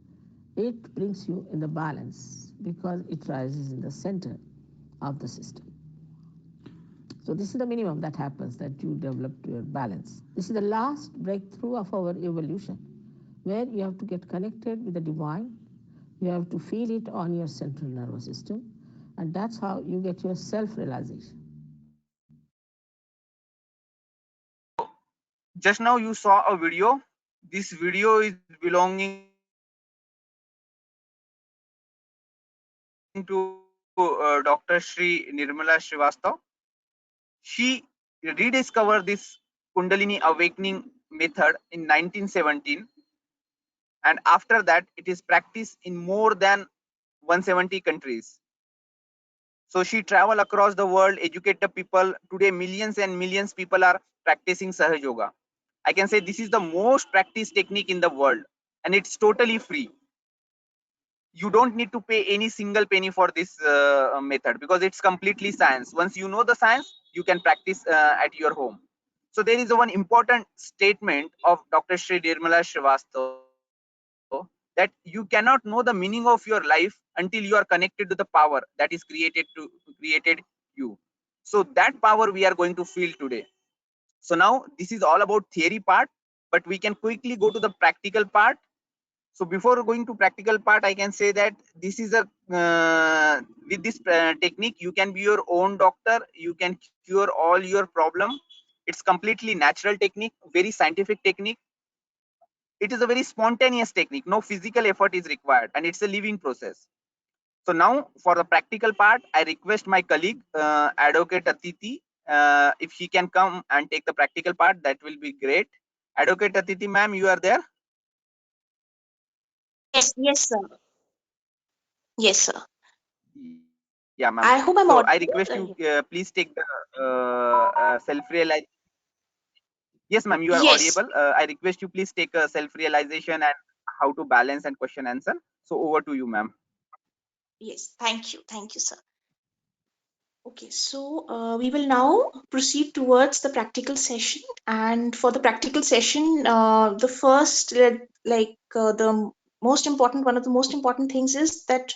it brings you in the balance because it rises in the center of the system. So this is the minimum that happens, that you develop your balance. This is the last breakthrough of our evolution, where you have to get connected with the divine. You have to feel it on your central nervous system, and that's how you get your self-realization.
Just now you saw a video. This video is belonging to Dr. Shri Nirmala Srivastava. She rediscovered this Kundalini awakening method in 1917, and after that it is practiced in more than 170 countries. So she traveled across the world, educate the people. Today millions and millions people are practicing Sahaj Yoga. I can say this is the most practiced technique in the world, and it's totally free. You don't need to pay any single penny for this method, because it's completely science. Once you know the science, you can practice at your home. So there is one important statement of Dr. Sri Nirmala Srivastava, that you cannot know the meaning of your life until you are connected to the power that is created you. So that power we are going to feel today. So now this is all about theory part, but we can quickly go to the practical part. So before going to practical part, I can say that this is a with this technique you can be your own doctor. You can cure all your problem. It's completely natural technique, very scientific technique. It is a very spontaneous technique. No physical effort is required, and it's a living process. So now for the practical part, I request my colleague, Advocate Atiti, if she can come and take the practical part, that will be great. Advocate Atiti, ma'am, you are there?
Yes, yes, sir. Yes, sir.
Yeah, ma'am.
I hope I'm
So I
audible.
request you, please take the self-realization. Yes, ma'am, you are
Yes,
audible. I request you please take a self-realization and how to balance and question answer. So over to you, ma'am.
yes. Thank you, sir. Okay, so we will now proceed towards the practical session. And for the practical session, the first, the most important, one of the most important things is that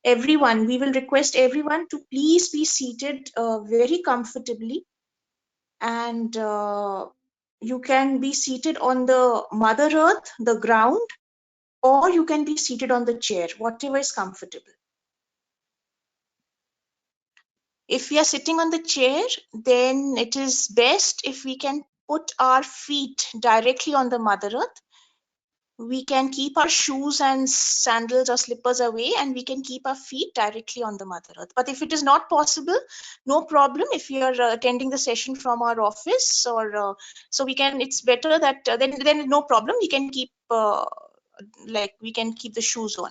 we will request everyone to please be seated very comfortably, and you can be seated on the Mother Earth, the ground, or you can be seated on the chair, whatever is comfortable. If we are sitting on the chair, then it is best if we can put our feet directly on the Mother Earth. We can keep our shoes and sandals or slippers away, and we can keep our feet directly on the Mother Earth. But if it is not possible, no problem. If we are attending the session from our office, or so we can, it's better that then no problem. We can keep we can keep the shoes on.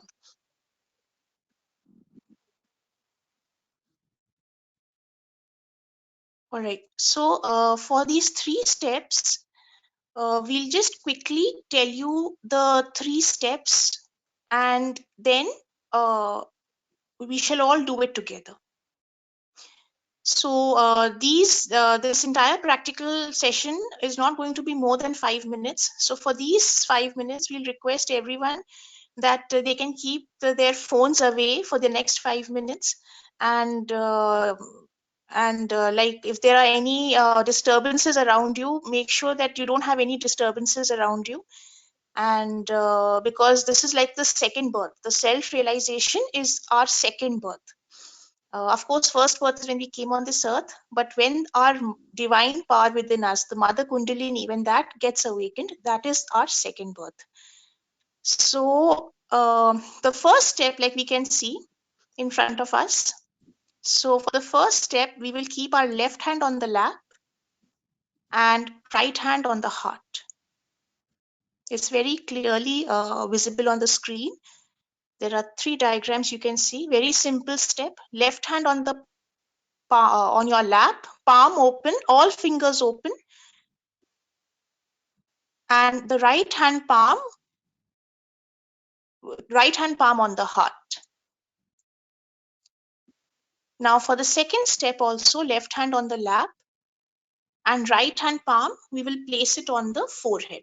All right. So for these 3 steps, we'll just quickly tell you the 3 steps, and then we shall all do it together. So this entire practical session is not going to be more than 5 minutes. So for these 5 minutes, we'll request everyone that they can keep their phones away for the next 5 minutes, and like if there are any disturbances around you, make sure that you don't have any disturbances around you. And because this is like the second birth, the self realization is our second birth. Of course, first birth is when we came on this earth, but when our divine power within us, the Mother Kundalini, when that gets awakened, that is our second birth. So the first step, like we can see in front of us. So for the first step, we will keep our left hand on the lap and right hand on the heart. It's very clearly visible on the screen. There are 3 diagrams you can see. Very simple step. Left hand on the on your lap, palm open, all fingers open, and the right hand palm on the heart. Now for the second step also, left hand on the lap and right hand palm, we will place it on the forehead.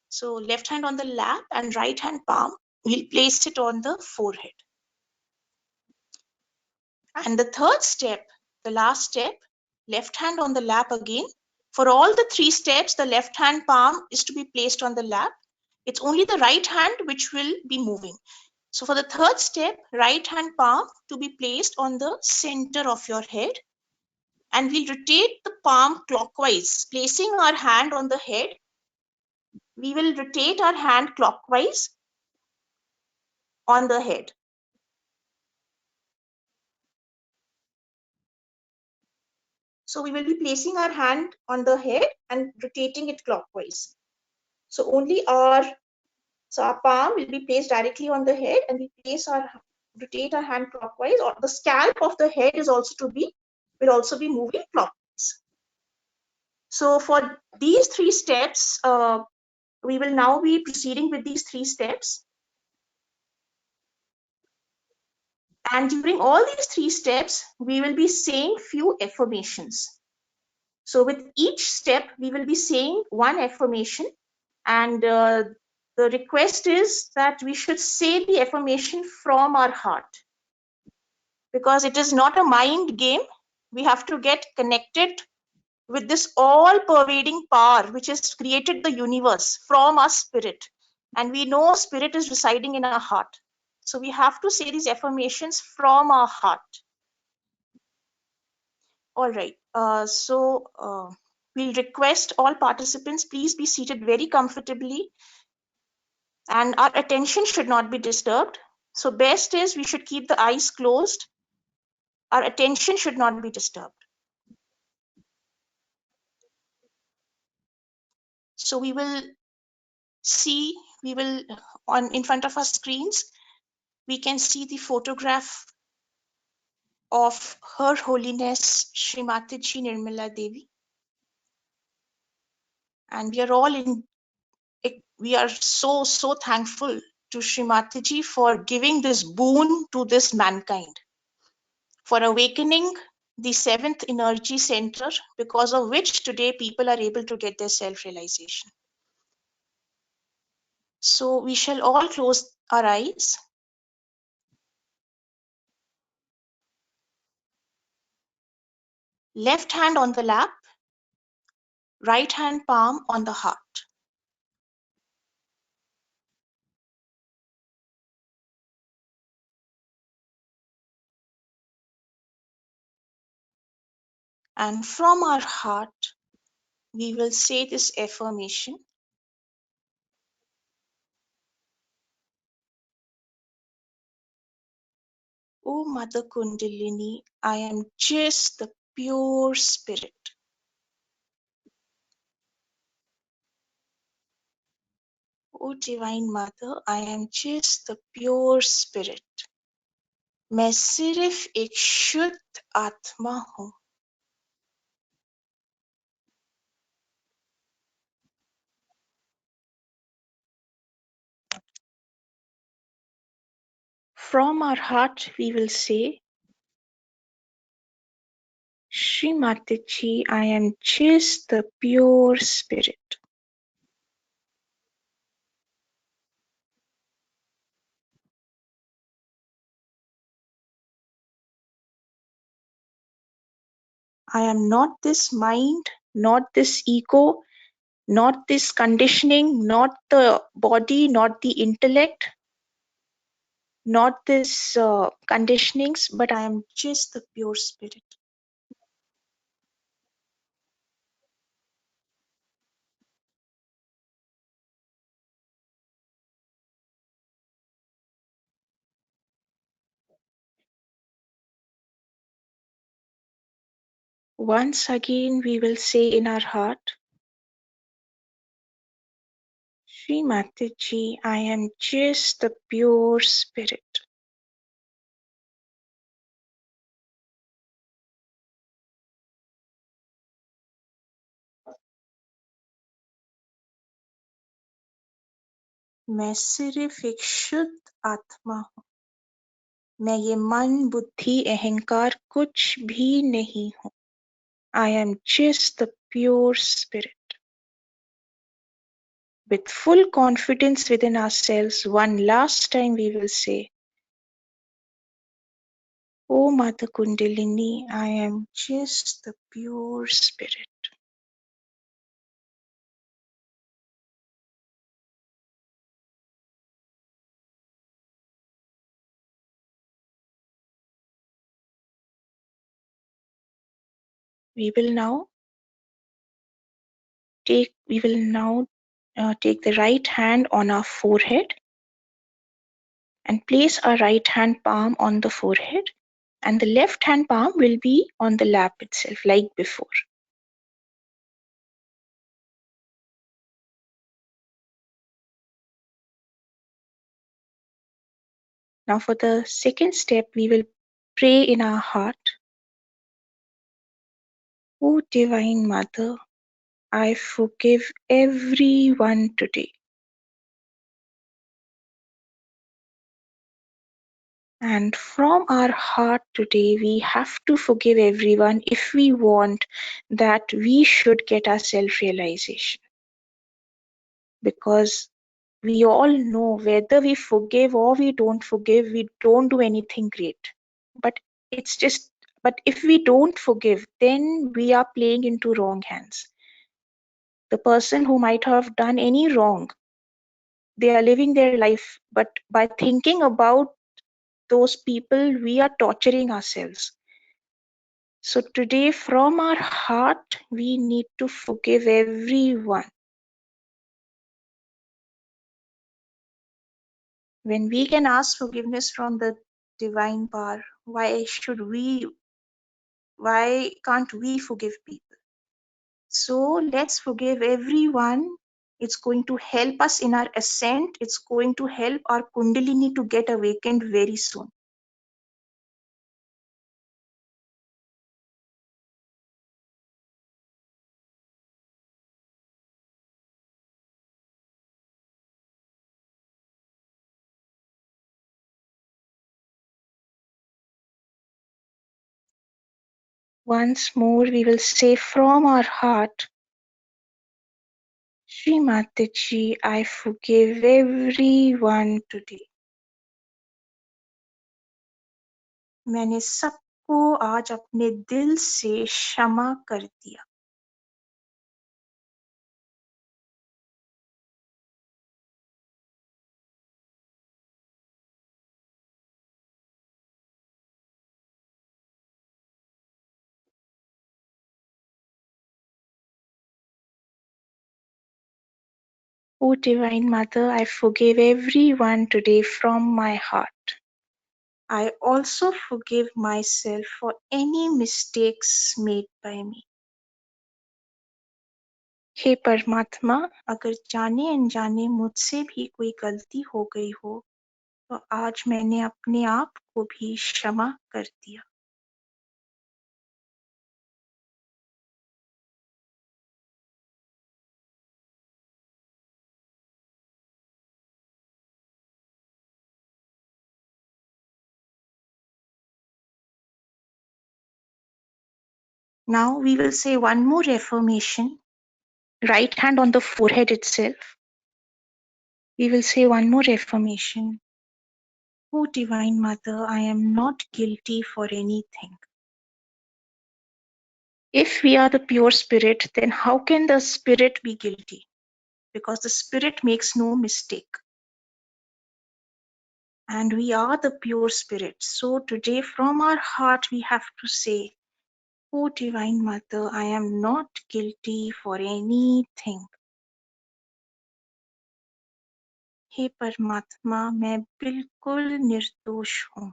So left hand on the lap and right hand palm, we'll place it on the forehead. And the third step, the last step, left hand on the lap again. For all the 3 steps, the left hand palm is to be placed on the lap. It's only the right hand which will be moving. So for the third step, right hand palm to be placed on the center of your head. And we'll rotate the palm clockwise, placing our hand on the head. We will rotate our hand clockwise on the head. So we will be placing our hand on the head and rotating it clockwise. So our palm will be placed directly on the head, and we rotate our hand clockwise, or the scalp of the head will also be moving clockwise. So for these 3 steps, we will now be proceeding with these 3 steps. And during all these 3 steps, we will be saying few affirmations. So with each step, we will be saying one affirmation, and the request is that we should say the affirmation from our heart, because it is not a mind game. We have to get connected with this all-pervading power which has created the universe from our spirit, and we know spirit is residing in our heart. So we have to say these affirmations from our heart. All right. We'll request all participants, please be seated very comfortably, and our attention should not be disturbed. So best is we should keep the eyes closed. Our attention should not be disturbed. So we will in front of our screens, we can see the photograph of Her Holiness Srimati Ji Nirmala Devi, and we are so thankful to Srimati Ji for giving this boon to this mankind, for awakening the 7th energy center, because of which today people are able to get their self-realization. So we shall all close our eyes. Left hand on the lap, right hand palm on the heart. And from our heart, we will say this affirmation. O Mother Kundalini, I am just the pure spirit. O Divine Mother, I am just the pure spirit. मैं सिर्फ एक शुद्ध आत्मा हूँ. From our heart, we will say, Shri Mataji, I am just the pure spirit. I am not this mind, not this ego, not this conditioning, not the body, not the intellect, not this conditionings, but I am just the pure spirit. Once again, we will say in our heart, Shri Mataji, I am just the pure spirit. मैं सिर्फ एक शुद्ध आत्मा हूँ. मैं ये मन, बुद्धि, अहंकार कुछ भी नहीं हूँ. I am just the pure spirit. With full confidence within ourselves, one last time we will say, O Mother Kundalini, I am just the pure spirit. We will now take the right hand on our forehead and place our right hand palm on the forehead And the left hand palm will be on the lap itself, like before. Now for the second step, we will pray in our heart. O Divine Mother, I forgive everyone today. And from our heart today, we have to forgive everyone if we want that we should get our self-realization. Because we all know whether we forgive or we don't forgive, we don't do anything great. But if we don't forgive, then we are playing into wrong hands. The person who might have done any wrong, they are living their life, but by thinking about those people, we are torturing ourselves. So today, from our heart, we need to forgive everyone. When we can ask forgiveness from the divine power, why can't we forgive people? So let's forgive everyone. It's going to help us in our ascent. It's going to help our Kundalini to get awakened very soon. Once more, we will say from our heart, Shri Mataji, I forgive everyone today. मैंने सबको आज अपने दिल से क्षमा कर दिया. O Divine Mother, I forgive everyone today from my heart. I also forgive myself for any mistakes made by me. हे परमात्मा, अगर जाने अनजाने मुझसे भी कोई गलती हो गई हो, तो आज मैंने अपने आप को भी क्षमा कर दिया. Now we will say one more affirmation. Right hand on the forehead itself. We will say one more affirmation. O Divine Mother, I am not guilty for anything. If we are the pure spirit, then how can the spirit be guilty? Because the spirit makes no mistake. And we are the pure spirit. So today from our heart we have to say, O Divine Mother, I am not guilty for anything. हे परमात्मा, मैं बिल्कुल निर्दोष हूँ.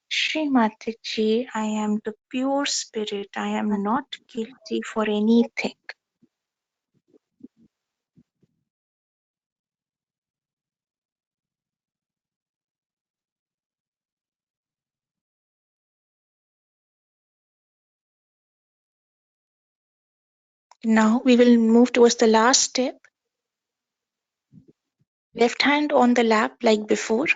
Shri Mataji, I am the pure spirit. I am not guilty for anything. Now we will move towards the last step. Left hand on the lap like before,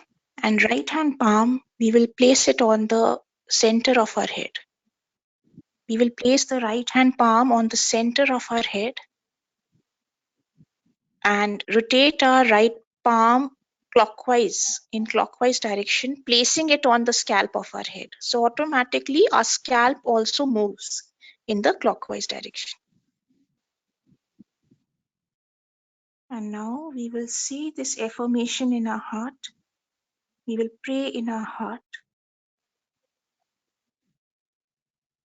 and right hand palm, we will place it on the center of our head. We will place the right hand palm on the center of our head and rotate our right palm clockwise, in clockwise direction, placing it on the scalp of our head. So automatically our scalp also moves in the clockwise direction. And now we will see this affirmation in our heart. We will pray in our heart.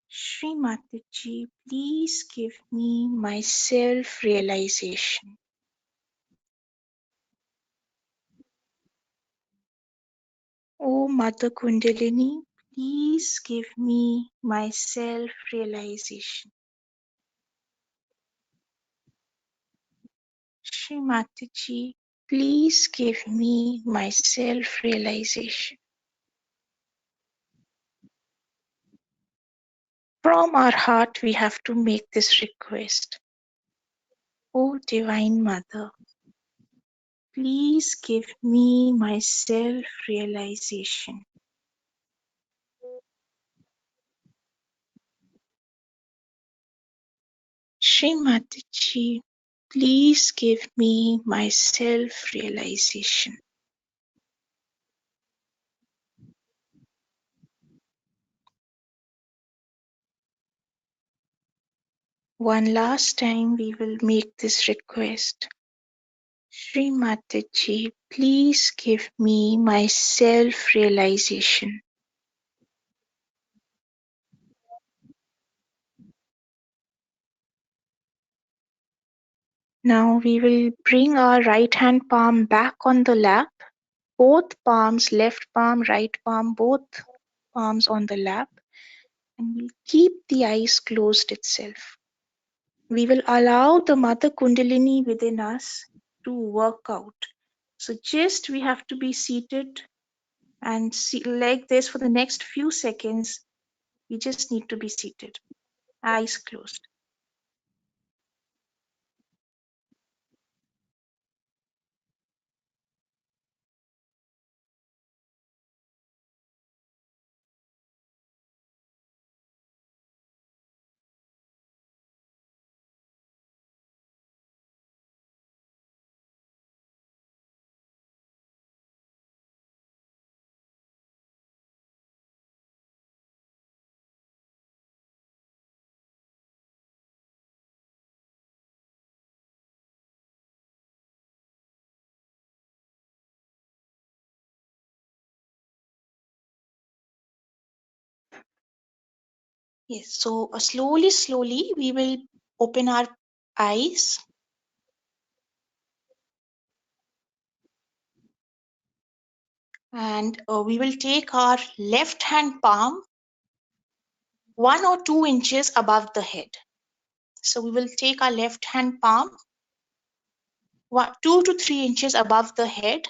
Shri Mataji, please give me my self-realization. O Oh, Mother Kundalini, please give me my self-realization. Shri Mataji, please give me my self-realization. From our heart, we have to make this request. Oh, Divine Mother, please give me my self-realization. Shri Mataji, please give me my self-realization. One last time we will make this request. Shri Mataji, please give me my self-realization. Now we will bring our right hand palm back on the lap. Both palms, left palm, right palm, both palms on the lap. And we'll keep the eyes closed itself. We will allow the Mother Kundalini within us to work out. So just we have to be seated and like this for the next few seconds. We just need to be seated, eyes closed. Yes, so slowly we will open our eyes and we will take our left hand palm 1 or 2 inches above the head. So we will take our left hand palm 2 to 3 inches above the head.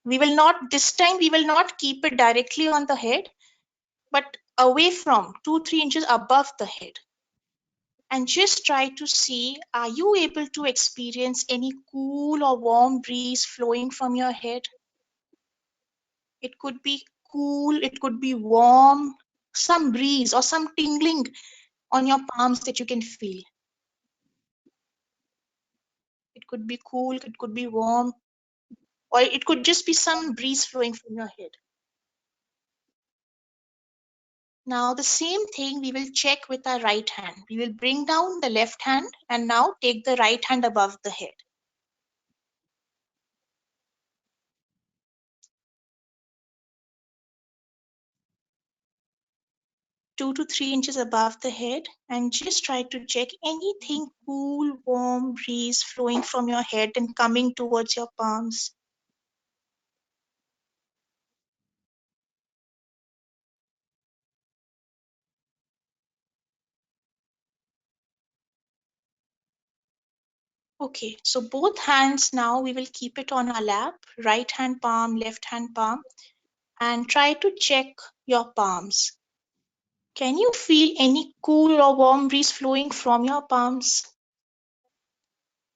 This time we will not keep it directly on the head, but away from 2-3 inches above the head. And just try to see, are you able to experience any cool or warm breeze flowing from your head? It could be cool, it could be warm, some breeze or some tingling on your palms that you can feel. It could be cool, it could be warm, or it could just be some breeze flowing from your head. Now the same thing we will check with our right hand. We will bring down the left hand and now take the right hand above the head. 2 to 3 inches above the head, and just try to check anything cool, warm breeze flowing from your head and coming towards your palms. Okay, so both hands now we will keep it on our lap, right hand palm, left hand palm, and try to check your palms. Can you feel any cool or warm breeze flowing from your palms?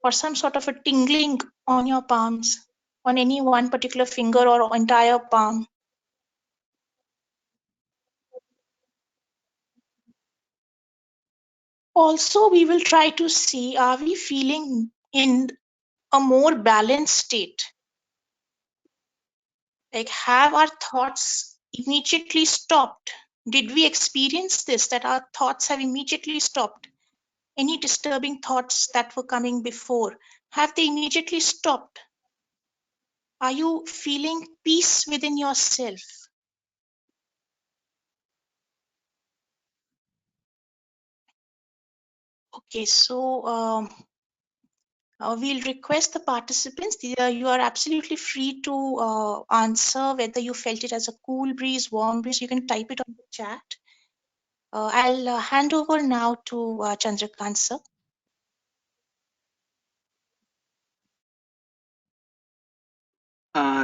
Or some sort of a tingling on your palms, on any one particular finger or entire palm? Also, we will try to see, are we feeling in a more balanced state? Like, have our thoughts immediately stopped? Did we experience this, that our thoughts have immediately stopped? Any disturbing thoughts that were coming before, have they immediately stopped? Are you feeling peace within yourself? Okay, so We'll request the participants. You are absolutely free to answer whether you felt it as a cool breeze, warm breeze. You can type it on the chat. I'll hand over now to Chandrakant sir.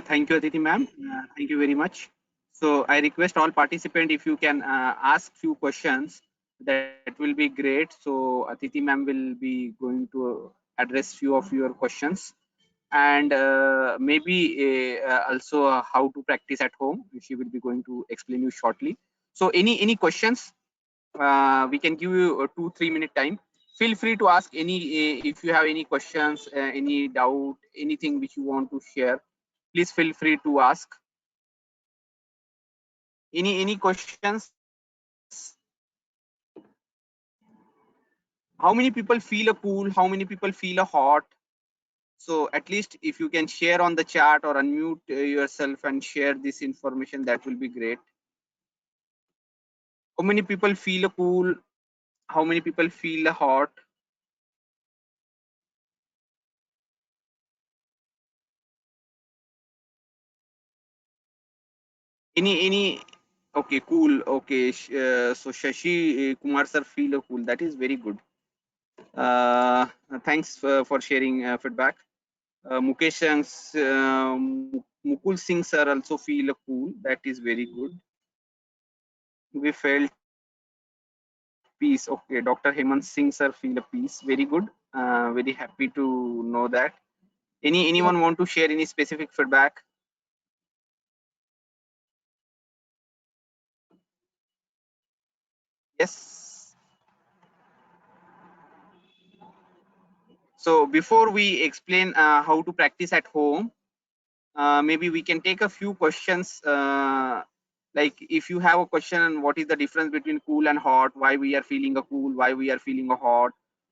Thank you, Aditi ma'am. Thank you very much. So I request all participants if you can ask few questions, that will be great. So Aditi ma'am will be going to address few of your questions, and maybe also how to practice at home. She will be going to explain you shortly. So any questions? We can give you a 2-3 minute time. Feel free to ask any if you have any questions, any doubt, anything which you want to share. Please feel free to ask. Any questions? How many people feel a cool? How many people feel a hot? So at least if you can share on the chat or unmute yourself and share this information, that will be great. How many people feel a cool? How many people feel a hot? Any okay, cool. Okay, so Shashi Kumar sir feel a cool. That is very good. Thanks for sharing feedback. Mukesh Mukul Singh sir also feel a cool. That is very good. We felt peace. Okay, Dr. Hemant Singh sir feel a peace. Very good. Very happy to know that. Anyone want to share any specific feedback? Yes. So before we explain how to practice at home, maybe we can take a few questions. Like if you have a question, what is the difference between cool and hot? Why we are feeling a cool? Why we are feeling a hot?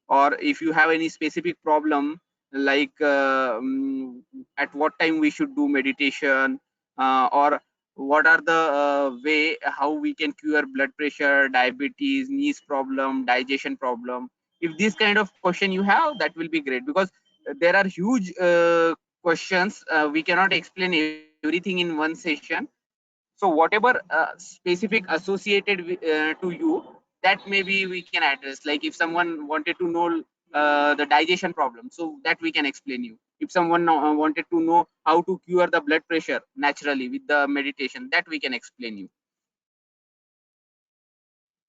Or if you have any specific problem, like at what time we should do meditation, or what are the way how we can cure blood pressure, diabetes, knees problem, digestion problem. If this kind of question you have, that will be great, because there are huge questions. We cannot explain everything in one session. So whatever specific associated with, to you, that maybe we can address. Like if someone wanted to know the digestion problem, so that we can explain you. If someone wanted to know how to cure the blood pressure naturally with the meditation, that we can explain you.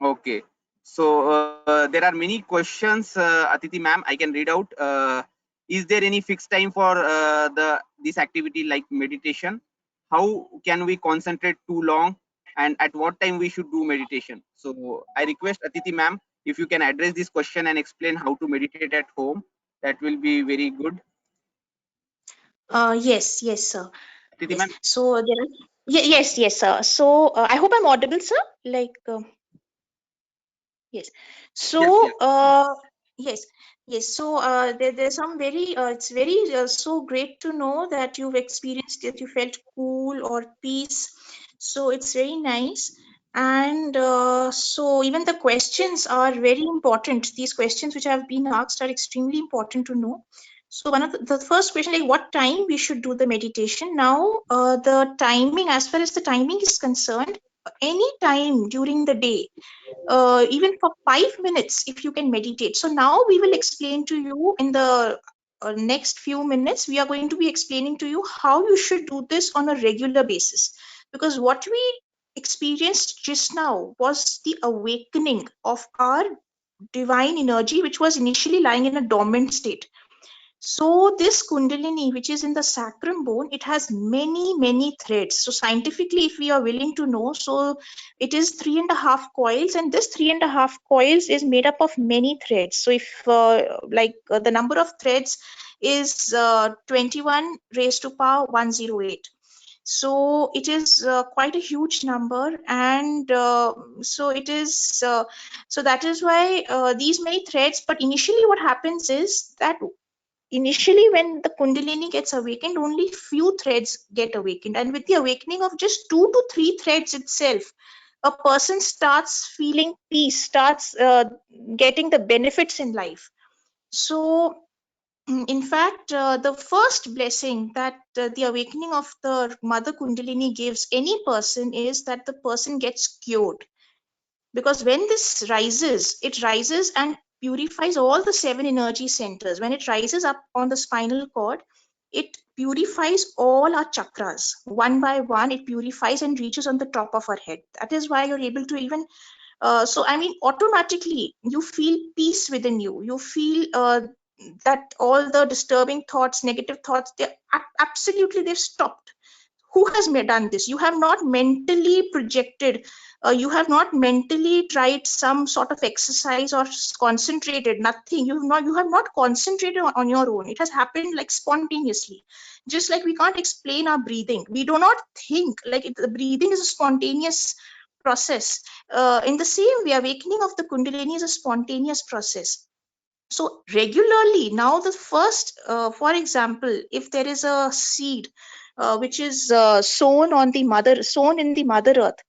Okay. So there are many questions, Atiti ma'am. I can read out. Is there any fixed time for this activity like meditation? How can we concentrate too long? And at what time we should do meditation? So I request Atiti ma'am, if you can address this question and explain how to meditate at home, that will be very good.
Yes, sir.
Atiti
Yes.
ma'am.
So there are, yes, sir. So I hope I'm audible, sir. Like. Yes.
Yes,
So,
yes.
yes. So, there's some very, it's very so great to know that you've experienced that you felt cool or peace. So it's very nice. And so even the questions are very important. These questions which have been asked are extremely important to know. So one of the first question, like what time we should do the meditation. Now, the timing, as far as the timing is concerned, any time during the day, even for 5 minutes, if you can meditate. So now we will explain to you in the next few minutes. We are going to be explaining to you how you should do this on a regular basis, because what we experienced just now was the awakening of our divine energy, which was initially lying in a dormant state. So this Kundalini, which is in the sacrum bone, it has many threads. So scientifically, if we are willing to know, so it is 3.5 coils, and this 3.5 coils is made up of many threads. So if the number of threads is 21 raised to power 108. So it is quite a huge number, and so it is. So that is why these many threads. But initially, what happens is that initially when the kundalini gets awakened, only few threads get awakened, and with the awakening of just 2 to 3 threads itself, a person starts feeling peace, starts getting the benefits in life. So In fact, the first blessing that the awakening of the Mother Kundalini gives any person is that the person gets cured. Because when this rises, it rises and purifies all the 7 energy centers. When it rises up on the spinal cord, it purifies all our chakras. One by one, it purifies and reaches on the top of our head. That is why you're able to even so I mean, automatically you feel peace within you. You feel that all the disturbing thoughts, negative thoughts, they absolutely they've stopped. Who has done this? You have not mentally projected. You have not mentally tried some sort of exercise or concentrated. Nothing. You have not concentrated on your own. It has happened like spontaneously. Just like we can't explain our breathing. We do not think like the breathing is a spontaneous process. In the same way, awakening of the Kundalini is a spontaneous process. So regularly now the first, for example, if there is a seed which is sown in the mother earth,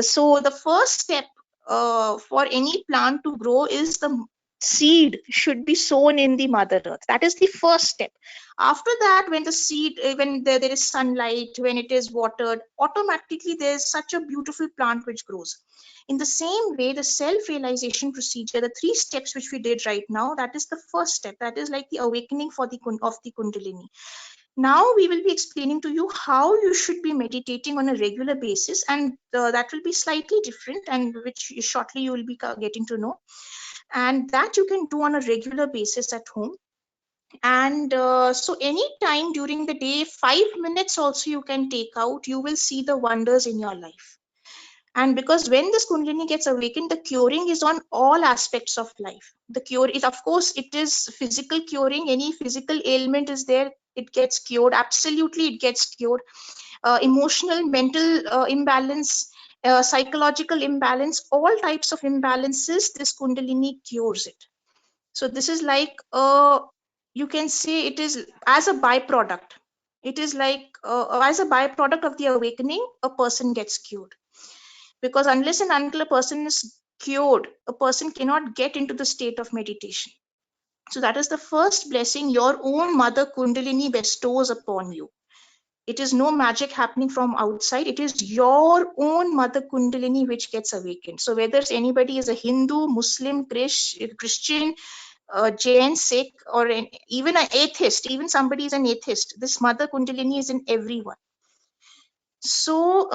so the first step for any plant to grow is the seed should be sown in the mother earth. That is the first step. After that, when the seed, when there is sunlight, when it is watered, automatically there is such a beautiful plant which grows. In the same way, the self-realization procedure, the 3 steps which we did right now, that is the first step. That is like the awakening of the Kundalini. Now we will be explaining to you how you should be meditating on a regular basis, and that will be slightly different, and which shortly you will be getting to know, and that you can do on a regular basis at home. And so any time during the day, 5 minutes also you can take out, you will see the wonders in your life. And because when this Kundalini gets awakened, the curing is on all aspects of life. The cure is, of course, it is physical curing. Any physical ailment is there, it gets cured. Absolutely, it gets cured. Emotional, mental imbalance, psychological imbalance, all types of imbalances, this Kundalini cures it. So this is like, you can say it is as a byproduct. It is like as a byproduct of the awakening, a person gets cured. Because unless and until a person is cured, a person cannot get into the state of meditation. So that is the first blessing your own Mother Kundalini bestows upon you. It is no magic happening from outside. It is your own Mother Kundalini which gets awakened. So whether anybody is a Hindu, Muslim, Christian, Jain, Sikh, or even an atheist, even somebody is an atheist, this Mother Kundalini is in everyone. So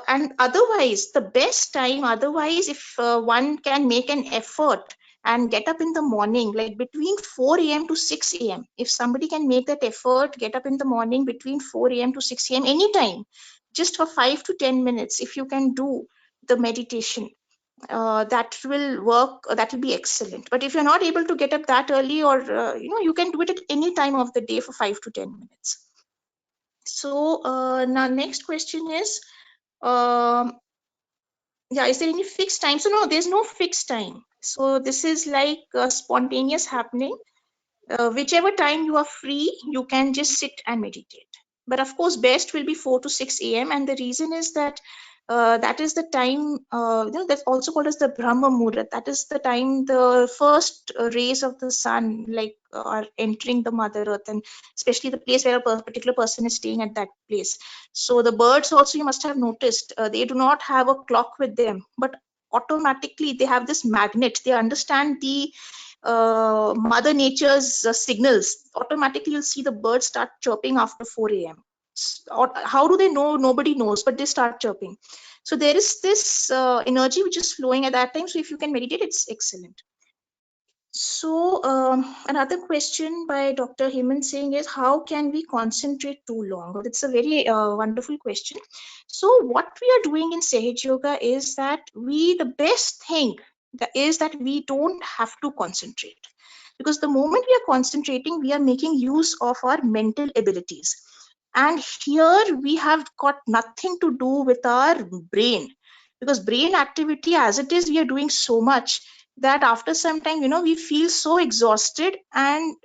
and otherwise, the best time, otherwise, if one can make an effort and get up in the morning, like between 4 a.m. to 6 a.m. If somebody can make that effort, get up in the morning between 4 a.m. to 6 a.m. anytime, just for 5 to 10 minutes, if you can do the meditation, that will work, that will be excellent. But if you're not able to get up that early, or you can do it at any time of the day for 5 to 10 minutes. So now next question is, yeah, is there any fixed time? So no, there's no fixed time. So this is like spontaneous happening. Whichever time you are free, you can just sit and meditate. But of course, best will be 4 to 6 a.m. And the reason is that that is the time, that's also called as the Brahma Muhurat. That is the time the first rays of the sun are entering the Mother Earth, and especially the place where a particular person is staying at that place. So the birds also, you must have noticed, they do not have a clock with them, but automatically they have this magnet. They understand the Mother Nature's signals. Automatically, you'll see the birds start chirping after 4 a.m. How do they know? Nobody knows, but they start chirping. So there is this energy which is flowing at that time. So if you can meditate, it's excellent. So another question by Dr. Hemant Singh is, how can we concentrate too long? It's a very wonderful question. So what we are doing in Sahaj Yoga is that the best thing is that we don't have to concentrate. Because the moment we are concentrating, we are making use of our mental abilities. And here we have got nothing to do with our brain. Because brain activity as it is, we are doing so much that after some time, we feel so exhausted, and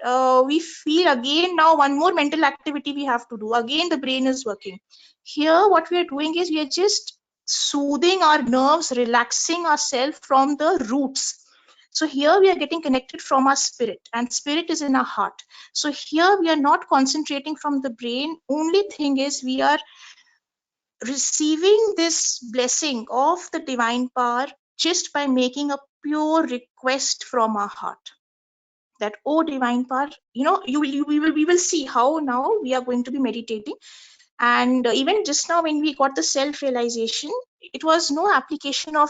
we feel again now one more mental activity we have to do. Again, the brain is working. Here, what we are doing is we are just soothing our nerves, relaxing ourselves from the roots. So here we are getting connected from our spirit, and spirit is in our heart. So here we are not concentrating from the brain. Only thing is we are receiving this blessing of the divine power just by making a pure request from our heart, that, oh divine power, we will see how now we are going to be meditating. And even just now when we got the self realization, it was no application of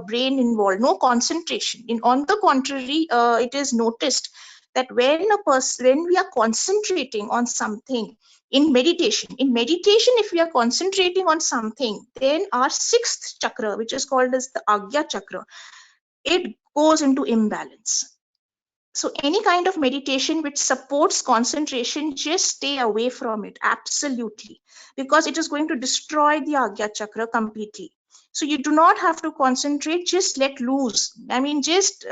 brain involved, no concentration. On the contrary, it is noticed that when we are concentrating on something in meditation, if we are concentrating on something, then our sixth chakra, which is called as the Agya chakra, it goes into imbalance. So any kind of meditation which supports concentration, just stay away from it, absolutely, because it is going to destroy the Agya chakra completely. So you do not have to concentrate, just let loose. I mean, just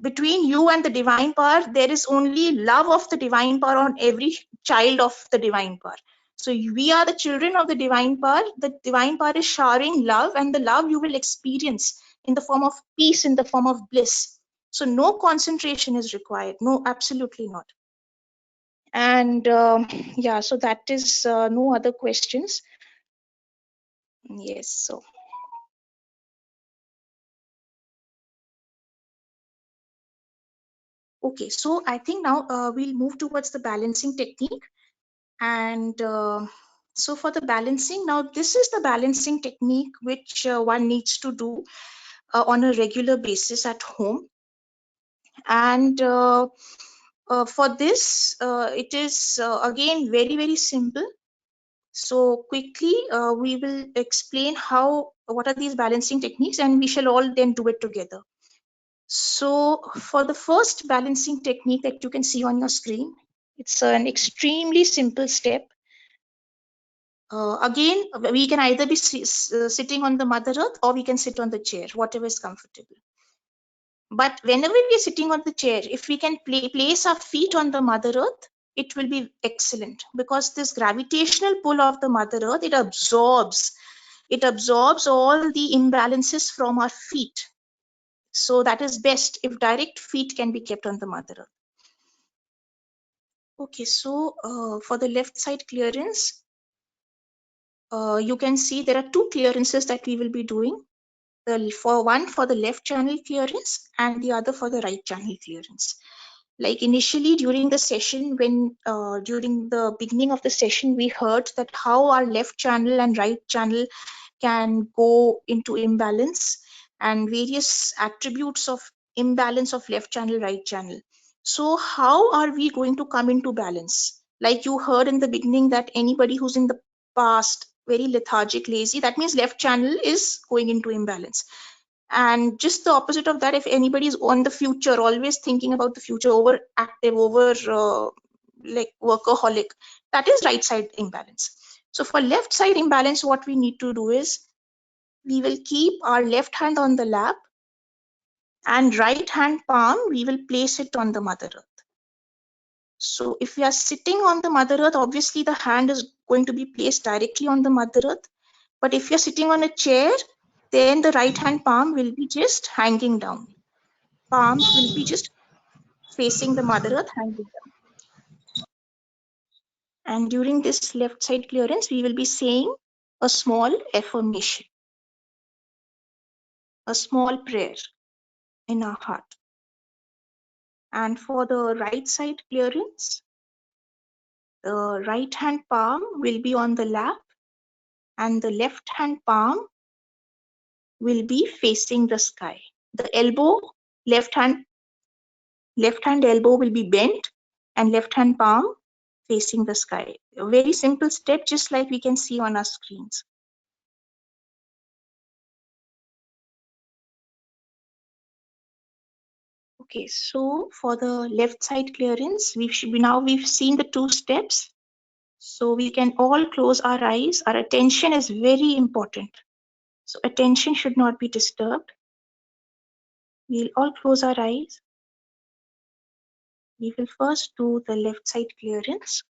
between you and the divine power, there is only love of the divine power on every child of the divine power. So we are the children of the divine power. The divine power is showering love, and the love you will experience in the form of peace, in the form of bliss. So no concentration is required. No, absolutely not. And yeah, so that is no other questions. Yes, so. Okay, so I think now we'll move towards the balancing technique. And so for the balancing, now this is the balancing technique which one needs to do on a regular basis at home. And for this, it is again very simple. So quickly we will explain what are these balancing techniques, and we shall all then do it together. So for the first balancing technique that you can see on your screen, it's an extremely simple step. Again, we can either be sitting on the Mother Earth, or we can sit on the chair, whatever is comfortable. But whenever we are sitting on the chair, if we can place our feet on the Mother Earth, it will be excellent, because this gravitational pull of the Mother Earth, it absorbs all the imbalances from our feet. So that is best if direct feet can be kept on the Mother Earth. Okay, so for the left side clearance, you can see there are two clearances that we will be doing. One for the left channel clearance, and the other for the right channel clearance. Like initially during the session, when during the beginning of the session, we heard that how our left channel and right channel can go into imbalance, and various attributes of imbalance of left channel, right channel. So how are we going to come into balance? Like you heard in the beginning that anybody who's in the past very lethargic, lazy, that means left channel is going into imbalance. And just the opposite of that, if anybody is on the future, always thinking about the future, overactive, like workaholic, that is right side imbalance. So for left side imbalance, what we need to do is we will keep our left hand on the lap, and right hand palm we will place it on the Mother Earth. So if we are sitting on the Mother Earth, obviously the hand is going to be placed directly on the Mother Earth. But if you're sitting on a chair, then the right hand palm will be just hanging down. Palms will be just facing the Mother Earth, hanging down. And during this left side clearance, we will be saying a small affirmation, a small prayer in our heart. And for the right side clearance, the right hand palm will be on the lap, and the left hand palm will be facing the sky. The elbow, left hand elbow will be bent, and left hand palm facing the sky. A very simple step, just like we can see on our screens. Okay, so for the left side clearance, we've seen the two steps. So we can all close our eyes. Our attention is very important. So attention should not be disturbed. We'll all close our eyes. We will first do the left side clearance.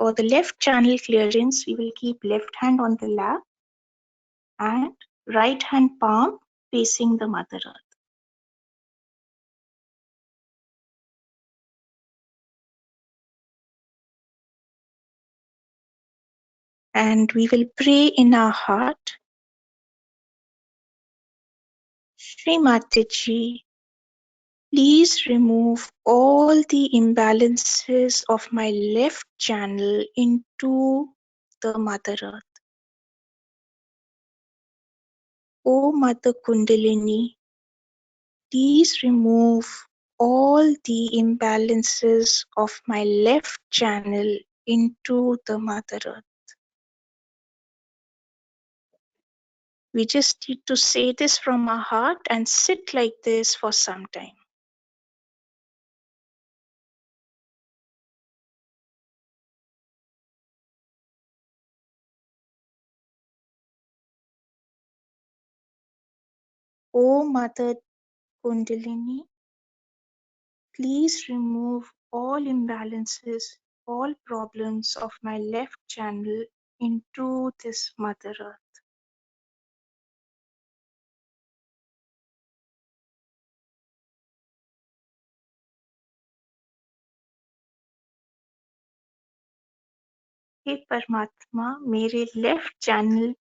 For the left channel clearance, we will keep left hand on the lap and right hand palm facing the Mother Earth. And we will pray in our heart, Shri Mataji, please remove all the imbalances of my left channel into the Mother Earth. O Mother Kundalini, please remove all the imbalances of my left channel into the Mother Earth. We just need to say this from our heart and sit like this for some time. O Mother Kundalini, please remove all imbalances, all problems of my left channel into this Mother Earth. हे परमात्मा, मेरे left channel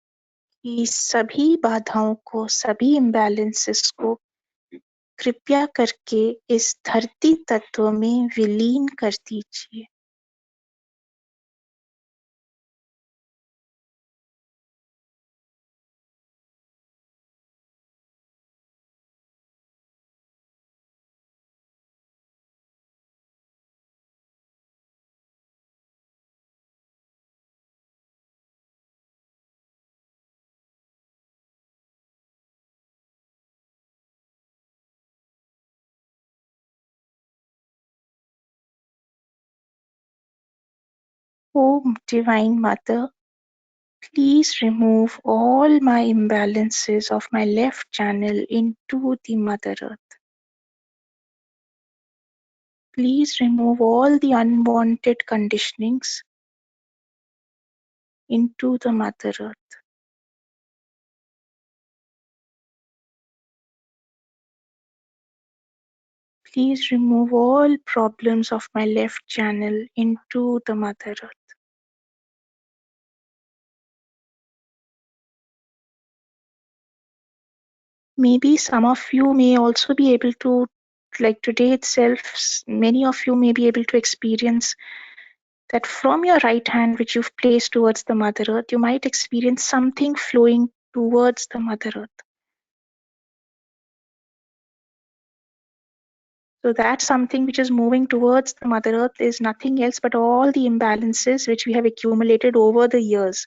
की सभी बाधाओं को, सभी imbalances को कृपया करके इस धरती तत्व में विलीन कर दीजिए। O Divine Mother, please remove all my imbalances of my left channel into the Mother Earth. Please remove all the unwanted conditionings into the Mother Earth. Please remove all problems of my left channel into the Mother Earth. Maybe some of you may also be able to, like today itself, many of you may be able to experience that from your right hand, which you've placed towards the Mother Earth, you might experience something flowing towards the Mother Earth. So that something which is moving towards the Mother Earth is nothing else but all the imbalances which we have accumulated over the years,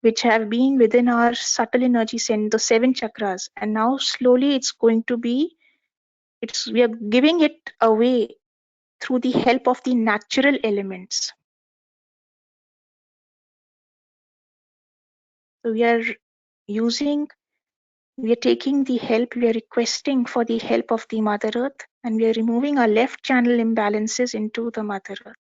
which have been within our subtle energy center, the 7 chakras. And now slowly it's going to be, we are giving it away through the help of the natural elements. So we are taking the help, we are requesting for the help of the Mother Earth, and we are removing our left channel imbalances into the Mother Earth.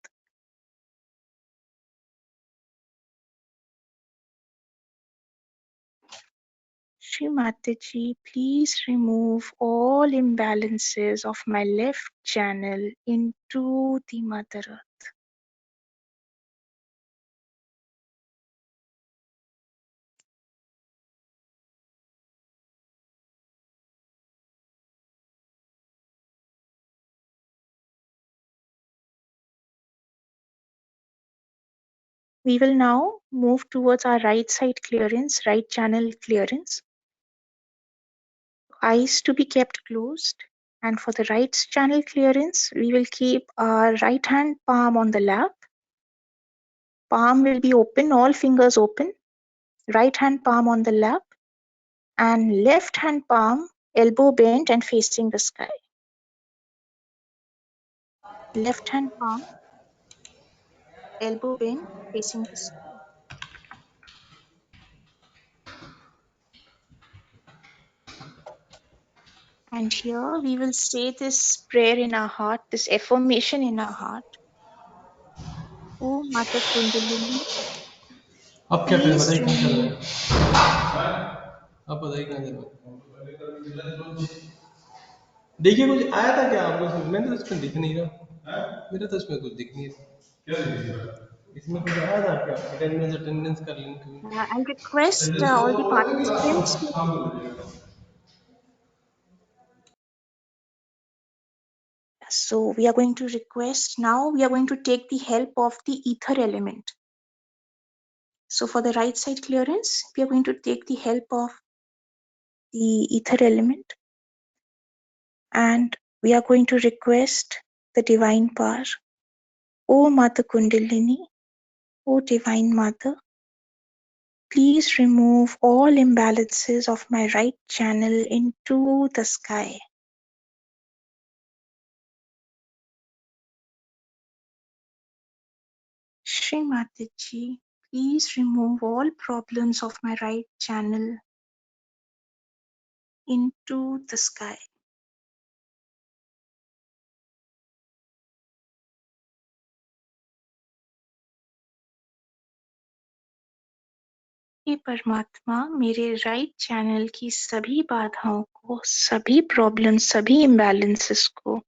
Shri Mataji, please remove all imbalances of my left channel into the Mother Earth. We will now move towards our right side clearance, right channel clearance. Eyes to be kept closed. And for the right channel clearance, we will keep our right hand palm on the lap. Palm will be open, all fingers open. Right hand palm on the lap. And left hand palm, elbow bent and facing the sky. Left hand palm, elbow bent, facing the sky. And here we will say this prayer in our heart, this affirmation in our heart. Oh Mother Kundalini,
अब क्या करें,
please
बताइए कहाँ चल रहे
remove.
हैं? आप बताइए कहाँ चल रहे हैं? देखिए कुछ आया था क्या आपको? मैंने तो इसमें दिख नहीं रहा, मेरा तो इसमें कुछ दिख नहीं रहा। इसमें कुछ आया था क्या? अटेंडेंस का link?
I'll request all the participants to. So we are going to request now. We are going to take the help of the ether element. So for the right side clearance, we are going to take the help of the ether element, and we are going to request the divine power. O Mother Kundalini, O Divine Mother, please remove all imbalances of my right channel into the sky. Shri Mataji, please remove all problems of my right channel into the sky. हे परमात्मा, मेरे right channel की सभी बाधाओं को, सभी problem, सभी imbalances को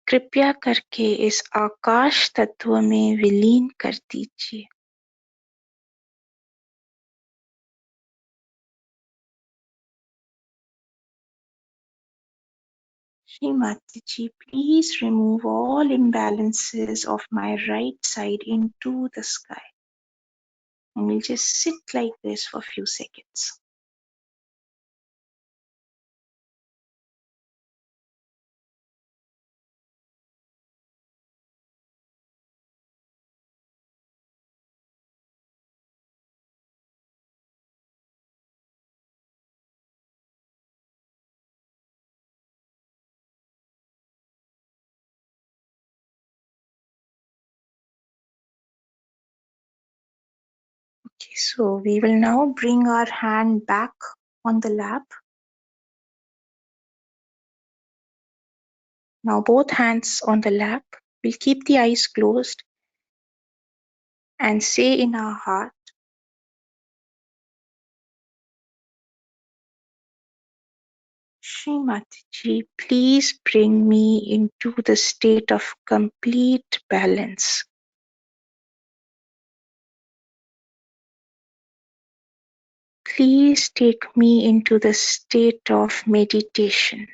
कृपया करके इस आकाश तत्व में विलीन कर दीजिए। Shri Mataji, please remove all imbalances of my right side into the sky. And we'll just sit like this for a few seconds. Okay, so we will now bring our hand back on the lap. Now both hands on the lap. We'll keep the eyes closed and say in our heart, Shri Mataji, please bring me into the state of complete balance. Please take me into the state of meditation.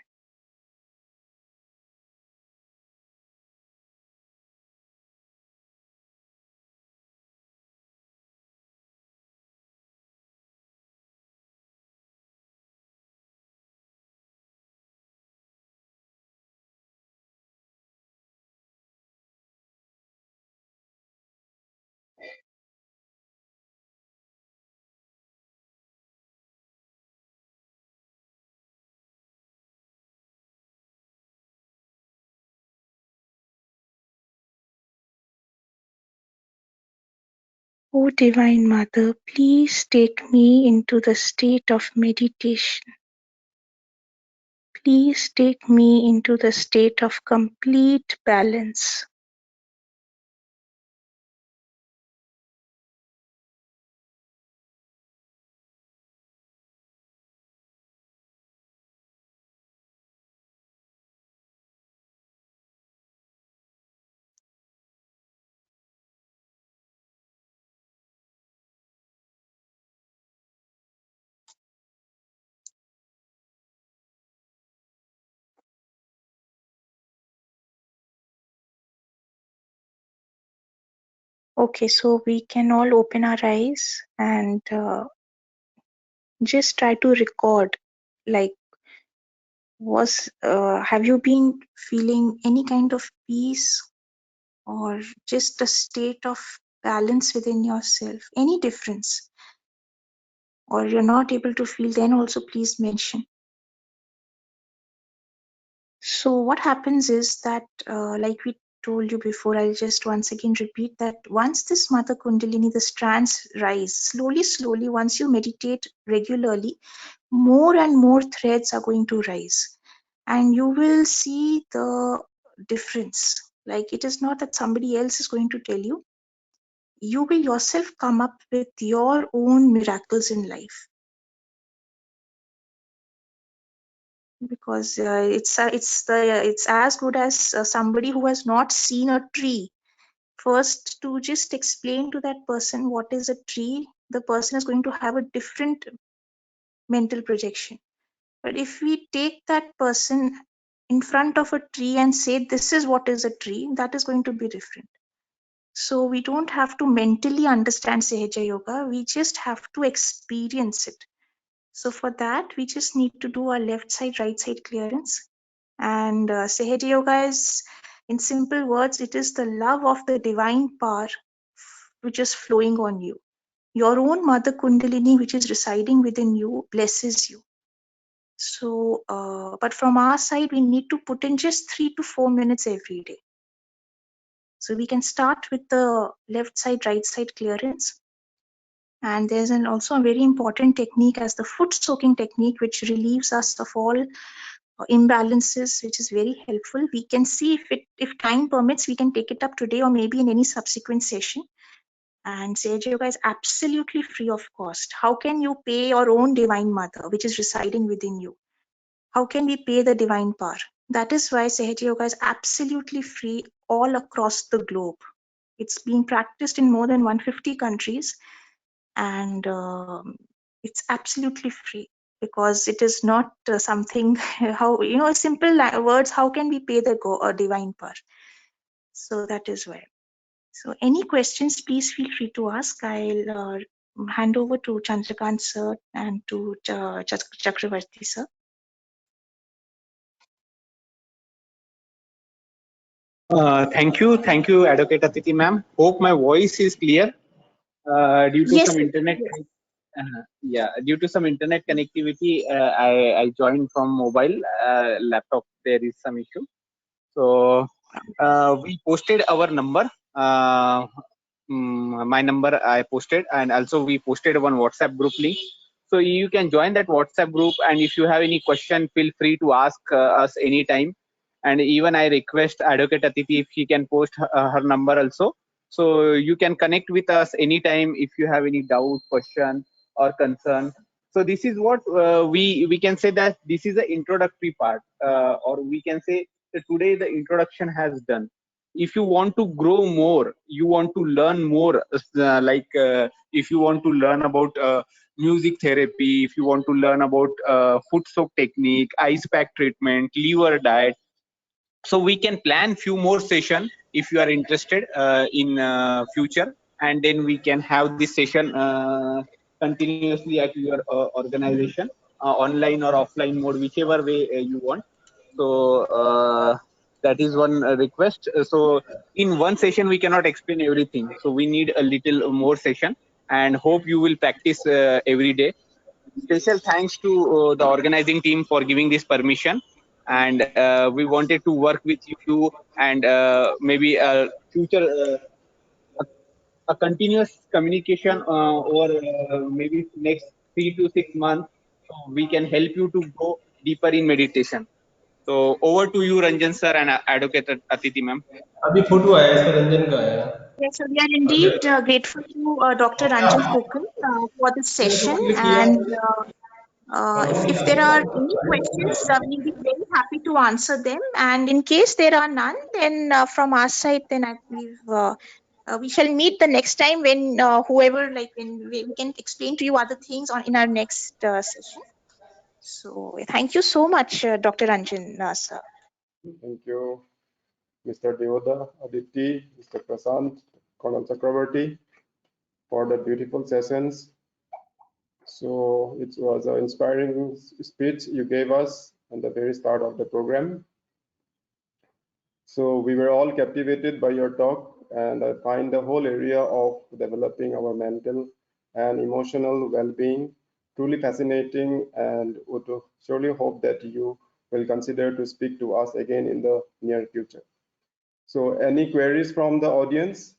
O Divine Mother, please take me into the state of meditation. Please take me into the state of complete balance. Okay, so we can all open our eyes and just try to record, like, have you been feeling any kind of peace or just a state of balance within yourself? Any difference? Or you're not able to feel, then also please mention. So what happens is that, like we told you before, I'll just once again repeat that once this Mother Kundalini, the strands rise, slowly, once you meditate regularly, more and more threads are going to rise. And you will see the difference. Like, it is not that somebody else is going to tell you. you will yourself come up with your own miracles in life. Because it's as good as somebody who has not seen a tree. First, to just explain to that person what is a tree, the person is going to have a different mental projection. But if we take that person in front of a tree and say this is what is a tree, that is going to be different. So we don't have to mentally understand Sahaja Yoga, we just have to experience it. So for that, we just need to do our left side, right side clearance. And Sahaja Yoga is, in simple words, it is the love of the divine power which is flowing on you. Your own Mother Kundalini, which is residing within you, blesses you. So, but from our side, we need to put in just 3 to 4 minutes every day. So we can start with the left side, right side clearance. And there's also a very important technique as the foot soaking technique, which relieves us of all imbalances, which is very helpful. We can see if time permits, we can take it up today or maybe in any subsequent session. And Sahaja Yoga is absolutely free of cost. How can you pay your own Divine Mother, which is residing within you? How can we pay the divine power? That is why Sahaja Yoga is absolutely free all across the globe. It's being practiced in more than 150 countries, and it's absolutely free because it is not something how simple words. How can we pay the divine power? So that is why. So any questions, please feel free to ask. I'll hand over to Chandrakant sir and to Chakravarti sir.
Thank you, Advocate Atiti ma'am. Hope my voice is clear. Due to
Yes,
some
sir.
internet,
Yes.
due to some internet connectivity, I joined from mobile laptop. There is some issue. So we posted our number. My number I posted, and also we posted one WhatsApp group link. So you can join that WhatsApp group, and if you have any question, feel free to ask us anytime. And even I request Advocate Atiti if she can post her number also. So you can connect with us anytime if you have any doubt, question, or concern. So this is what we can say, that this is the introductory part, or we can say that today the introduction has done. If you want to grow more, you want to learn more, if you want to learn about music therapy, if you want to learn about foot soak technique, ice pack treatment, liver diet, so we can plan few more session if you are interested in future, and then we can have this session continuously at your organization, online or offline mode, whichever way you want. So that is one request. So in one session we cannot explain everything, so we need a little more session, and hope you will practice every day. Special thanks to the organizing team for giving this permission, and we wanted to work with you, and maybe future a, a continuous communication over maybe next 3 to 6 months, so we can help you to go deeper in meditation. So over to you, Ranjan sir and Advocate Atiti ma'am.
अभी photo आया इसका रंजन का आया
Yes, so we are indeed grateful to Dr. Ranjan Pokhan for this session. And if there are any questions, we'll be very happy to answer them. And in case there are none, then from our side, then I believe we shall meet the next time when when we can explain to you other things in our next session. So thank you so much, Dr. Ranjan sir.
Thank you, Mr. Deoda, Aditi, Mr. Prasant, Colonel Chakravarti, for the beautiful sessions. So it was an inspiring speech you gave us at the very start of the program. So we were all captivated by your talk, and I find the whole area of developing our mental and emotional well-being truly fascinating, and would surely hope that you will consider to speak to us again in the near future. So any queries from the audience?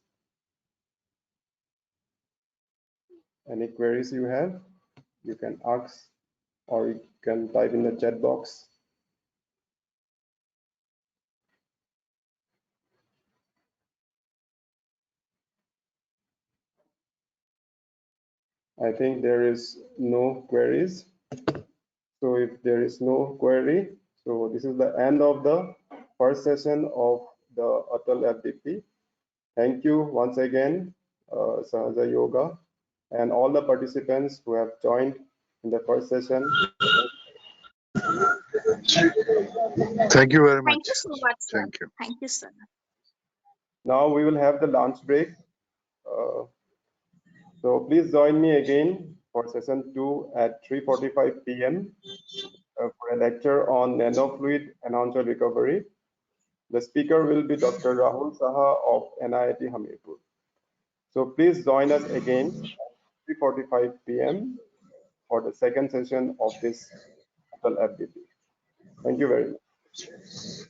Any queries you have, you can ask, or you can type in the chat box. I think there is no queries. So if there is no query, so this is the end of the first session of the ATAL FDP. Thank you once again, Sahaja Yoga, and all the participants who have joined in the first session.
Thank you very much.
Thank you so much, sir.
Thank you.
Thank you, sir.
Now we will have the lunch break. So please join me again for session 2 at 3:45 p.m. For a lecture on nanofluid enhancer recovery. The speaker will be Dr. Rahul Saha of NIT Hamirpur. So please join us again at 3:45 p.m. for the second session of this ATAL FDP. Thank you very much.